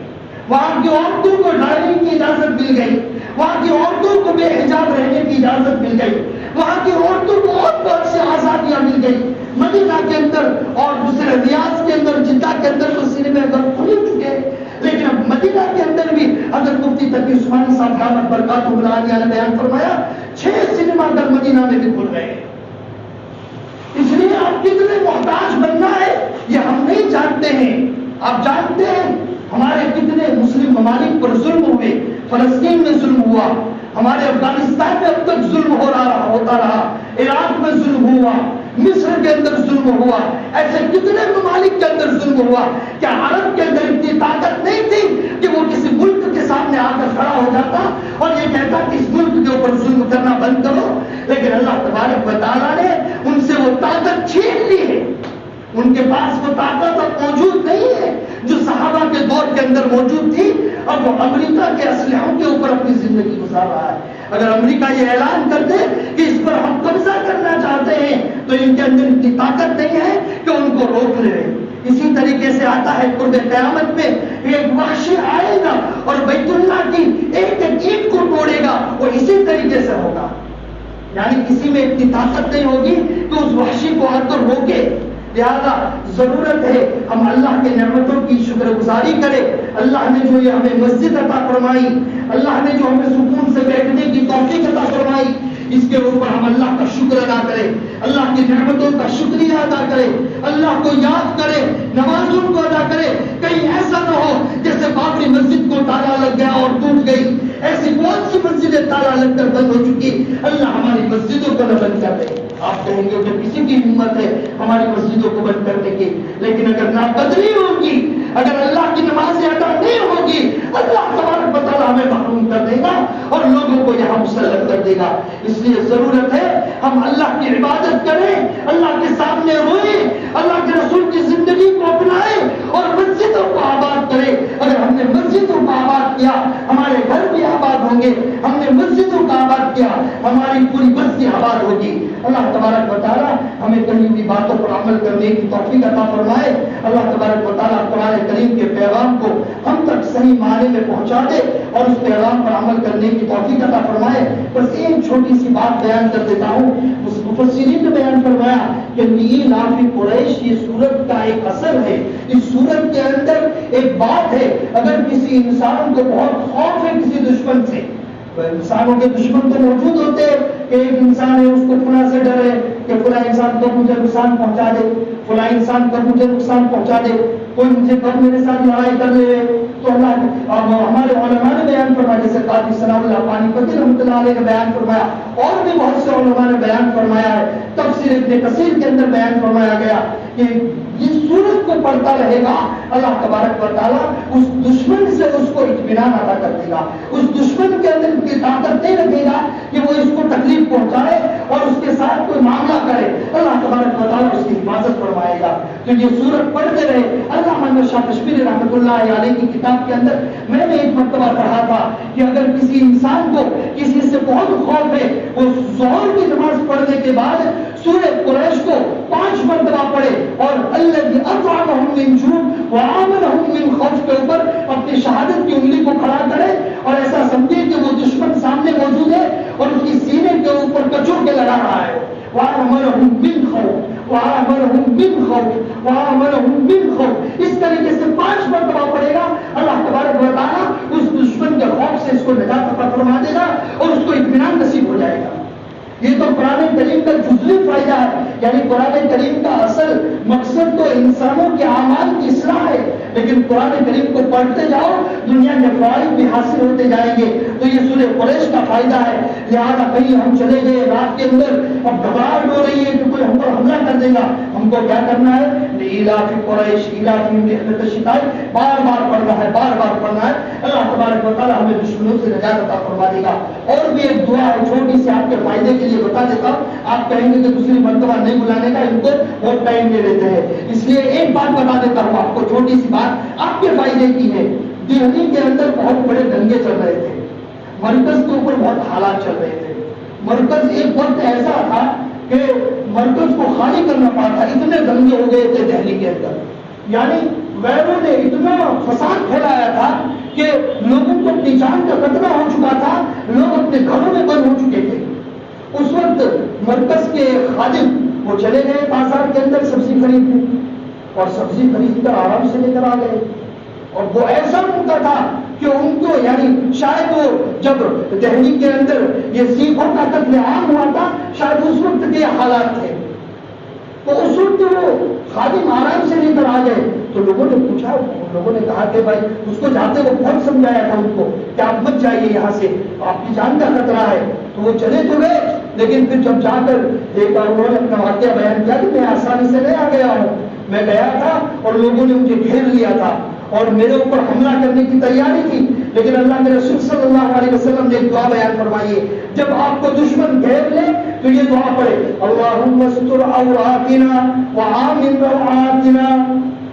وہاں کی عورتوں کو ڈرائیونگ کی اجازت مل گئی، وہاں کی عورتوں کو بے حجاب رہنے کی اجازت مل گئی، وہاں کی عورتوں کو بہت سی آزادیاں مل گئی۔ مدینہ کے اندر اور دوسرے ریاض کے اندر، جدہ کے اندر تو سینما گھر کھل چکے ہیں، لیکن اب مدینہ کے اندر بھی حضرت مفتی تقی عثمانی صاحب دامت برکاتہ العالیہ نے بیان فرمایا 6 سینما گھر مدینہ میں بھی کھل گئے۔ اس لیے آپ کتنے محتاج بننا ہے یہ ہم نہیں جانتے ہیں۔ آپ جانتے ہیں ہمارے کتنے مسلم ممالک پر ظلم ہوئے، فلسطین میں ظلم ہوا، ہمارے افغانستان میں اب تک ظلم ہوتا رہا، عراق میں ظلم ہوا، مصر کے اندر ظلم ہوا، ایسے کتنے ممالک کے اندر ظلم ہوا۔ کیا عرب کے اندر اتنی طاقت نہیں تھی کہ وہ کسی ملک کے سامنے آ کر کھڑا ہو جاتا اور یہ کہتا کہ اس ملک کے اوپر ظلم کرنا بند کرو؟ لیکن اللہ تبارک و تعالیٰ نے ان سے وہ طاقت چھین لی ہے، ان کے پاس وہ طاقت اب موجود نہیں ہے جو صحابہ کے دور کے اندر موجود تھی۔ اب وہ امریکہ کے اسلحوں کے اوپر اپنی زندگی گزار رہا ہے۔ اگر امریکہ یہ اعلان کر دے کہ اس پر ہم قبضہ کرنا چاہتے ہیں تو ان کے اندر اتنی طاقت نہیں ہے کہ ان کو روک لے۔ اسی طریقے سے آتا ہے قرب قیامت میں ایک وحشی آئے گا اور بیت اللہ کی ایک ایک اینٹ کو توڑے گا، وہ اسی طریقے سے ہوگا۔ یعنی کسی میں اتنی طاقت نہیں ہوگی کہ اس وحشی کو آ کر روکے۔ لہذا ضرورت ہے ہم اللہ کے نعمتوں کی شکر گزاری کریں۔ اللہ نے جو یہ ہمیں مسجد عطا فرمائی، اللہ نے جو ہمیں سکون سے بیٹھنے کی توفیق عطا فرمائی، اس کے اوپر ہم اللہ کا شکر ادا کریں، اللہ کی نعمتوں کا شکریہ ادا کریں، اللہ کو یاد کریں، نمازوں کو ادا کریں۔ کہیں ایسا نہ ہو جیسے بابری مسجد کو تالا لگ گیا اور ٹوٹ گئی، ایسی بہت سی مسجدیں تالا لگ کر بند ہو چکی، اللہ ہماری مسجدوں کو نہ بند کر دے۔ آپ کہیں گے کہ کسی کی ہمت ہے ہماری مسجدوں کو بند کرنے کی، لیکن اگر ناقدری ہوگی، اگر اللہ کی نمازیں ادا نہیں ہوگی، اللہ تبارک و تعالیٰ ہمیں محروم کر دے گا اور لوگوں کو یہاں مسلط کر دے گا۔ اس لیے ضرورت ہے ہم اللہ کی عبادت کریں، اللہ کے سامنے روئیں، اللہ کے رسول کی زندگی کو اپنائیں اور مسجدوں کو آباد کریں۔ اگر ہم نے مسجدوں کو آباد کیا ہمارے گھر بھی آباد ہوں گے، ہم نے مسجدوں کو آباد کیا ہماری پوری بستی آباد ہوگی۔ اللہ تبارک و تعالیٰ ہمیں کہی ہوئی باتوں پر عمل کرنے کی توفیق عطا فرمائے۔ اللہ تبارک و تعالیٰ قرآن کریم کے پیغام کو ہم تک صحیح معنی میں پہنچا دے اور اس پیغام پر عمل کرنے کی توفیق عطا فرمائے۔ بس ایک چھوٹی سی بات بیان کر دیتا ہوں۔ مفسرین نے بیان فرمایا کہ لیلاف قریش یہ سورت کا ایک اثر ہے، اس سورت کے اندر ایک بات ہے۔ اگر کسی انسان کو بہت خوف ہے کسی دشمن سے، انسانوں کے دشمن تو موجود ہوتے ہیں کہ ایک انسان ہے اس کو فلاں سے ڈر ہے کہ فلاں انسان کب مجھے نقصان پہنچا دے، فلاں انسان کب مجھے نقصان پہنچا دے، کوئی مجھے کب میرے ساتھ لڑائی کر لے۔ تو اللہ ہمارے علماء نے بیان فرمایا، جیسے قاضی ثناء اللہ پانی پتی رحمۃ اللہ علیہ نے بیان فرمایا، اور بھی بہت سے علماء نے بیان فرمایا ہے، تفسیر ابن کثیر کے اندر بیان فرمایا گیا کہ اس سورت کو پڑھتا رہے گا اللہ تبارک و تعالیٰ اس دشمن سے اس کو اطمینان عطا کر دے گا، اس دشمن کے اندر کی طاقت نہیں رکھے گا کہ وہ اس کو تکلیف پہنچائے اور اس کے ساتھ کوئی معاملہ کرے، اللہ تبارک و تعالیٰ اس کی حفاظت فرمائے گا۔ تو یہ سورت پڑھتے رہے۔ علامہ شاہ کشمیری رحمۃ اللہ علیہ کی کتاب کے اندر میں نے ایک مرتبہ پڑھا تھا کہ اگر کسی انسان کو کسی سے بہت خوف ہے، وہ ظہر کی نماز پڑھنے کے بعد سورہ قریش کو 5 مرتبہ پڑھے اور الذی اطعمہم من جوع وآمنہم من خوف کے اوپر اپنی شہادت کی انگلی کو کھڑا کرے اور ایسا سمجھے کہ وہ دشمن سامنے موجود ہے اور اس کی سینے کے اوپر کچور کے لگا رہا ہے۔ وآمنہم من خوف وآمنہم من خوف وآمنہم من خوف، اس طریقے سے 5 مرتبہ پڑھے گا، اللہ تبارک و تعالیٰ اس دشمن کے خوف سے اس کو نجات عطا فرما دے گا اور اس کو اطمینان نصیب ہو جائے گا۔ یہ تو قرآن کریم کا جزوی فائدہ ہے، یعنی قرآن کریم کا اصل مقصد تو انسانوں کے اعمال کی اصلاح ہے، لیکن قرآن کریم کو پڑھتے جاؤ دنیا کے فوائد بھی حاصل ہوتے جائیں گے۔ تو یہ سورہ قریش کا فائدہ ہے۔ لہٰذا کہیں ہم چلے گئے رات کے اندر، اب گھبراہٹ ہو رہی ہے کہ کوئی ہم پر حملہ کر دے گا، ہم کو کیا کرنا ہے؟ لیلاف قریش ایلافہم رحلۃ الشتاء، بار بار پڑھنا ہے، بار بار پڑھنا ہے۔ اللہ تبارک و تعالیٰ ہمیں دشمنوں سے نجات عطا فرما دے گا۔ اور بھی ایک دعا ہے چھوٹی سی، آپ کے فائدے کے لیے بتا دیتا ہوں، آپ کہیں گے کہ دوسری مرتبہ نہیں بلانے کا، ان کو بہت ٹائم لے لیتے ہیں، اس لیے ایک بات بتا دیتا ہوں آپ کو، چھوٹی سی بات آپ کے فائدے کی ہے۔ دہلی کے اندر بہت بڑے دنگے چل رہے تھے، مرکز کے اوپر بہت حالات چل رہے تھے، مرکز ایک وقت ایسا تھا کہ مرکز کو خالی کرنا پڑا تھا، اتنے دنگے ہو گئے تھے دہلی کے اندر، یعنی غیروں نے اتنا فساد پھیلایا تھا کہ لوگوں کو اپنی جان کا خطرہ ہو چکا تھا، لوگ اپنے گھروں میں بند ہو چکے تھے۔ اس وقت مرکز کے خادم وہ چلے گئے بازار کے اندر سبزی خریدنے، اور سبزی خرید کر آرام سے لے کر آ گئے، اور وہ ایسا ہوتا تھا کہ ان کو یعنی شاید وہ جب دہلی کے اندر یہ سیکھوں کا قتل عام ہوا تھا، شاید اس وقت کے حالات تھے، تو اس وقت وہ خادم آرام سے لے کر آ گئے، تو لوگوں نے پوچھا، لوگوں نے کہا کہ بھائی اس کو جاتے وہ بہت سمجھایا تھا ان کو کہ آپ مت جائیے یہاں سے، آپ کی جان کا خطرہ ہے، تو وہ چلے تو گئے، لیکن پھر جب جا کر دیکھا انہوں نے اپنا واقعہ بیان کیا کہ میں آسانی سے نہیں آ گیا ہوں، میں گیا تھا اور لوگوں نے مجھے گھیر لیا تھا اور میرے اوپر حملہ کرنے کی تیاری تھی، لیکن اللہ کے رسول صلی اللہ علیہ وسلم نے ایک دعا بیان فرمائی ہے، جب آپ کو دشمن گھیر لے تو یہ دعا پڑھے، اللہم استر عوراتنا وآمن روعاتنا،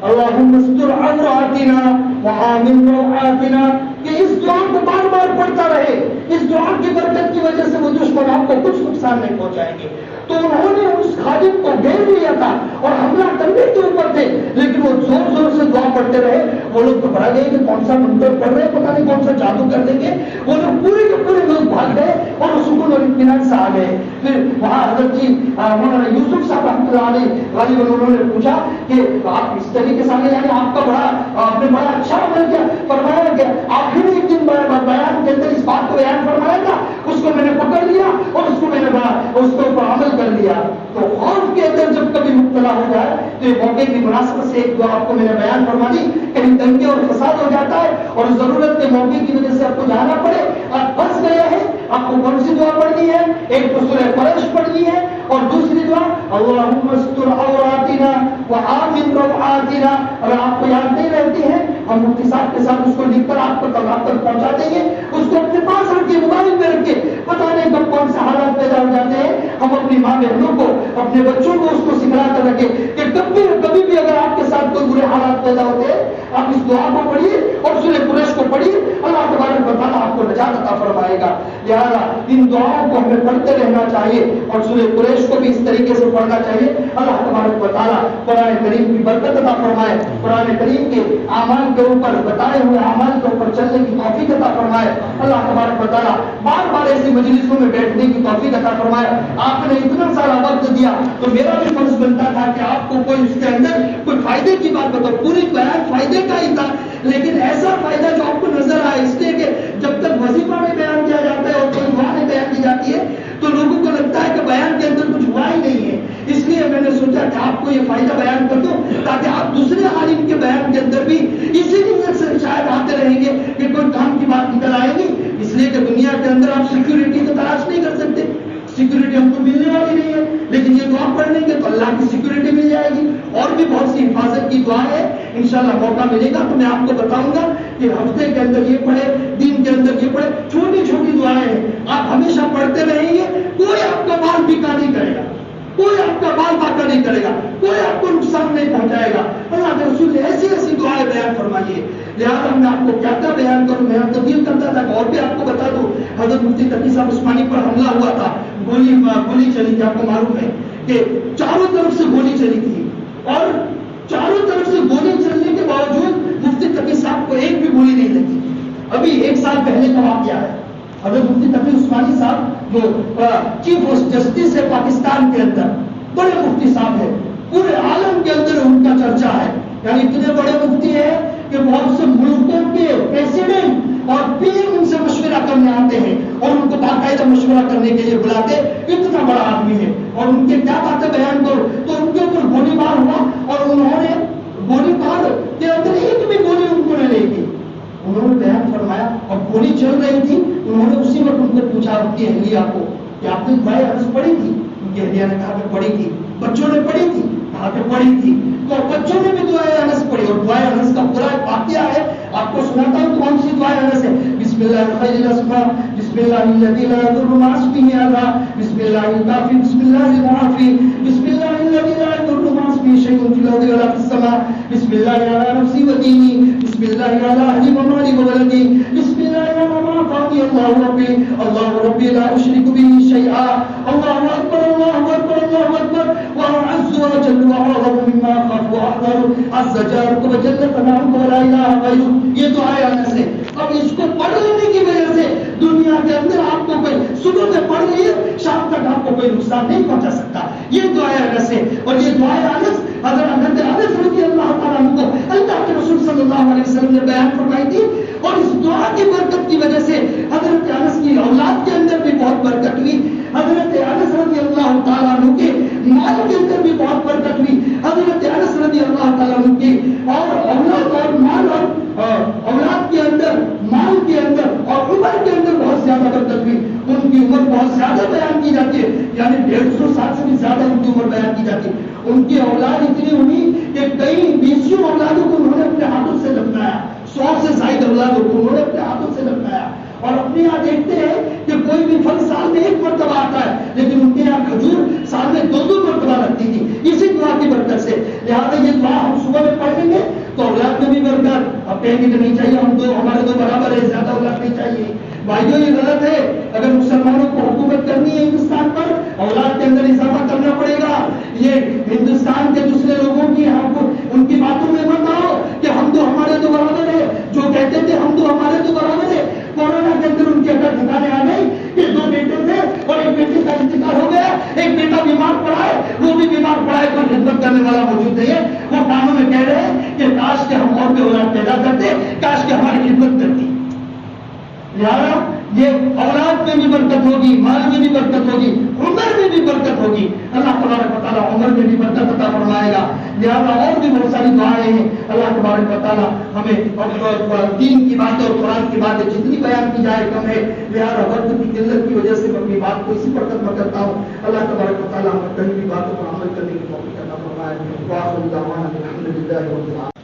اللہم استر عوراتنا وآمن روعاتنا، کہ اس دعا کو بار بار پڑھتا رہے، اس دعا کی برکت کی وجہ سے وہ دشمن آپ کو کچھ نقصان نہیں پہنچائیں گے۔ تو انہوں نے اس خادم کو گھیر لیا تھا اور حملہ کرنے کے اوپر تھے، لیکن وہ زور زور سے دعا پڑھتے رہے، وہ لوگ گھبرا گئے کہ کون سا منتر پڑھ رہے، پتہ نہیں کون سا جادو کر دیں گے، وہ لوگ پورے کے پورے لوگ بھاگ گئے اور سکون اور اطمینان سے آ گئے۔ پھر وہاں حضرت جی مولانا یوسف صاحب رحمۃ اللہ علیہ غالباً انہوں نے پوچھا کہ آپ اس طریقے سے آگے، یعنی آپ کا آپ نے بڑا اچھا عمل کیا، فرمایا کہ آخری ایک دن بیان کے اندر اس بات کو بیان فرمایا تھا، اس کو میں نے پکڑ لیا اور اس کو میں نے اس کے اوپر عمل کر لیا۔ تو خوف کے اندر جب کبھی مبتلا ہو جائے تو یہ موقع کی مناسبت سے ایک دعا آپ کو میں نے بیان فرما دی، کہیں دنگے اور فساد ہو جاتا ہے اور ضرورت کے موقع کی وجہ سے آپ کو جانا پڑے، آپ پھنس گئے ہیں، آپ کو کون سی دعا پڑھنی ہے؟ ایک تو سورہ قریش پڑھنی ہے اور دوسری دعا اللہم استر عوراتنا وآمن روعاتنا، اگر آپ کو یاد نہیں رہتی ہے ہم مفتی صاحب کے ساتھ اس کو لکھ کر آپ تک پہنچا دیں گے، اس کو اپنے پاس رکھ کے موبائل میں رکھ کے، پتہ نہیں کب کون سے حالات پیدا ہو جاتے ہیں، ہم اپنی ماں بہنوں کو اپنے بچوں کو اس کو سکھلا کر رکھے کہ کبھی بھی اگر آپ کے ساتھ کوئی برے حالات پیدا ہوتے ہیں آپ اس دعا کو پڑھیے اور سورہ قریش کو پڑھیے، اللہ تبارک و تعالیٰ آپ کو نجات عطا فرمائے گا۔ لہٰذا ان دعاؤں کو ہمیں پڑھتے رہنا چاہیے اور سورہ قریش کو بھی اس طریقے سے پڑھنا چاہیے۔ اللہ تبارک و تعالیٰ قرآن کریم کی برکت عطا فرمائے، قرآن کریم کے اعمال کے اوپر بتائے ہوئے اعمال کے اوپر چلنے کی توفیق عطا فرمائے۔ اللہ تبارک و تعالیٰ بار بار ایسی مجلسوں میں بیٹھنے کی توفیق عطا فرمائے۔ آپ نے اتنا سارا وقت دیا تو میرا بھی فرض بنتا تھا کہ آپ کو کوئی اس کے اندر کوئی فائدے کی بات بتاؤ، پوری بیان فائدے کا ہی تھا، لیکن ایسا فائدہ جو آپ کو نظر آئے، اس لیے کہ جب تک وظیفہ میں بیان کیا جاتا ہے اور کوئی دعا میں بیان کی جاتی ہے تو لوگوں کو لگتا ہے کہ بیان کے اندر کچھ ہوا ہی نہیں ہے، اس لیے میں نے سوچا کہ آپ کو یہ فائدہ بیان کر دوں تاکہ آپ دوسرے عالم کے بیان کے اندر بھی اسی نیت سے شاید آتے رہیں گے کہ کوئی کام کی بات نکل آئے گی، اس لیے کہ دنیا کے اندر آپ سیکیورٹی کی تلاش نہیں کر سکتے، سیکیورٹی ہم کو ملنے والی نہیں ہے، لیکن یہ دعا پڑھ لیں گے تو اللہ کی سیکیورٹی مل جائے گی، اور بھی بہت سی حفاظت کی دعا ہے، انشاءاللہ موقع ملے گا تو میں آپ کو بتاؤں گا کہ ہفتے کے اندر یہ پڑھے، دن کے اندر یہ پڑھے، چھوٹی چھوٹی دعائیں ہیں، آپ ہمیشہ پڑھتے رہیں گے، کوئی آپ کا مال بیکا نہیں کرے گا، کوئی آپ کا مال باقا نہیں کرے گا، کوئی آپ کو نقصان نہیں پہنچائے گا۔ اللہ کے رسول نے ایسی ایسی دعائیں بیان فرمائیے، لہٰذا میں آپ کو کیا کیا بیان کروں، میں تو دل کرتا تھا اور بھی آپ کو بتا دوں، حضرت مفتی تقی صاحب عثمانی پر حملہ ہوا تھا، گولی چلی تھی، آپ کو معلوم ہے کہ چاروں طرف سے گولی چلی تھی اور چاروں طرف سے گولی چلنے کے باوجود مفتی تقی صاحب کو ایک بھی گولی نہیں لگی۔ ابھی ایک سال پہلے کا واقعہ ہے، حضرت مفتی تقی عثمانی صاحب جو چیف جسٹس ہے پاکستان کے اندر، بڑے مفتی صاحب ہیں، پورے عالم کے اندر ان کا چرچا ہے، یعنی اتنے بڑے مفتی ہیں کہ بہت سے ملکوں کے پریزیڈنٹ اور پیر ان سے مشورہ کرنے آتے ہیں اور ان کو باقاعدہ مشورہ کرنے کے لیے بلاتے، اتنا بڑا آدمی ہے اور ان کے کیا باتیں بیان کرو، تو ان کے اوپر گولی بار ہوا اور انہوں نے گولی بار کے اندر ایک بھی گولی ان کو نہیں لگی، انہوں نے بیان فرمایا اور گولی چل رہی تھی، انہوں نے اسی وقت ان کو پوچھا ان کی اہلیہ کو کہ آپ نے دعائے عرض پڑھی تھی؟ ان کی اہلیہ نے کہا کہ پڑھی تھی۔ بچوں نے پڑھی تھی؟ کہا کہ پڑھی تھی۔ تو بچوں نے بھی دعائے انس پڑھی اور دعائے انس کا پورا ایک واقعہ ہے، آپ کو سناتا ہوں کون سی دعائے انس ہے۔ بسم بسم الله الخير الأسماء بسم الله الذي لا يضر مع اسمه أذى بسم الله الكافي بسم الله المعافي بسم الله الذي لا يضر مع اسمه شيء في الأرض ولا في السماء بسم الله على نفسي وديني بسم الله على أهلي ومالي وولدي بسم الله على ما أعطاني الله ربي لا أشرك به شيئا الله أكبر الله أكبر الله أكبر وأعز وأجل وأعظم مما أخاف وأحذر عز جارك وجل ثناؤك ولا إله غيرك. یہ دعائیں آنے سے اب اس کو پڑھ لینے کی وجہ سے دنیا کے اندر آپ کو کوئی صبح میں پڑھ لیے شام تک آپ کو کوئی نقصان نہیں پہنچا سکتا. یہ دعائیں آنے سے اور یہ دعائیں انس حضرت انس رضی اللہ تعالیٰ عنہ کو اللہ کے رسول صلی اللہ علیہ وسلم نے بیان فرمائی تھی اور اس دعا کی برکت کی وجہ سے حضرت انس کی اولاد کے اندر بھی بہت برکت ہوئی. حضرت انس رضی اللہ تعالیٰ عنہ کے مال کے اندر بھی بہت برکت ہوئی. حضرت انس رضی اللہ تعالیٰ عنہ کی اور اولاد اور مال اور اولاد کے اندر مال کے اندر اور عمر کے اندر بہت زیادہ برکت ہوئی. ان کی عمر بہت زیادہ بیان کی جاتی ہے یعنی 150 سال سے بھی زیادہ ان کی عمر بیان کی جاتی ہے. ان کی اولاد اتنی ہوئی کہ کئی 20 اولادوں کو انہوں نے اپنے ہاتھوں سے دفنایا. 100 سے زائد اولادوں کو انہوں نے اپنے ہاتھوں سے دفنایا. اور اپنے یہاں دیکھتے ہیں کہ کوئی بھی پھل سال میں 1 مرتبہ آتا ہے لیکن ان کے یہاں کھجور سال میں 2 مرتبہ لگتی تھی اسی دعا کی برکت سے. لہٰذا یہ دعا ہم صبح میں پڑھ لیں گے تو اولاد میں بھی برکت. اب کہیں گے نہیں چاہیے ہم دو ہمارے دو برابر ہے زیادہ اولاد نہیں چاہیے. بھائیوں یہ غلط ہے. اگر مسلمانوں کو حکومت کرنی ہے ہندوستان پر اولاد کے اندر اضافہ کرنا پڑے گا. یہ ہندوستان کے دوسرے لوگوں کی ان کی باتوں میں مت آؤ کہ ہم دو ہمارے دو برابر ہے. جو کہتے تھے ہم دو ہمارے دو برابر ہے کورونا کے اندر ان کے اندر ٹھکانے آ گئی کہ 2 بیٹے تھے اور ایک بیٹے کا انتقال ہو گیا. ایک بیٹا بیمار پڑا ہے وہ بھی بیمار پڑا ہے کوئی خدمت کرنے والا موجود نہیں ہے. وہ کانوں میں کہہ رہے ہیں کہ کاش کہ ہم اور بھی اولاد پیدا کرتے کاش کہ ہماری خدمت کرتی. لہٰذا یہ اولاد میں بھی برکت ہوگی مال میں بھی برکت ہوگی عمر میں بھی برکت ہوگی. اللہ تبارک و تعالیٰ عمر میں بھی برکت عطا فرمائے گا. لہٰذا اور بھی بہت ساری دعائیں ہیں. اللہ تبارک و تعالیٰ ہمیں دین کی باتیں اور قرآن کی باتیں جتنی بیان کی جائے کم ہے. لہٰذا وقت کی قلت کی وجہ سے میں اپنی بات کو اسی پر ختم کرتا ہوں. اللہ تبارک و تعالیٰ ہمیں کہیں بھی باتوں پر عمل کرنے کی توفیق عطا فرمائے. وآخر دعوانا الحمد للہ رب العالمین.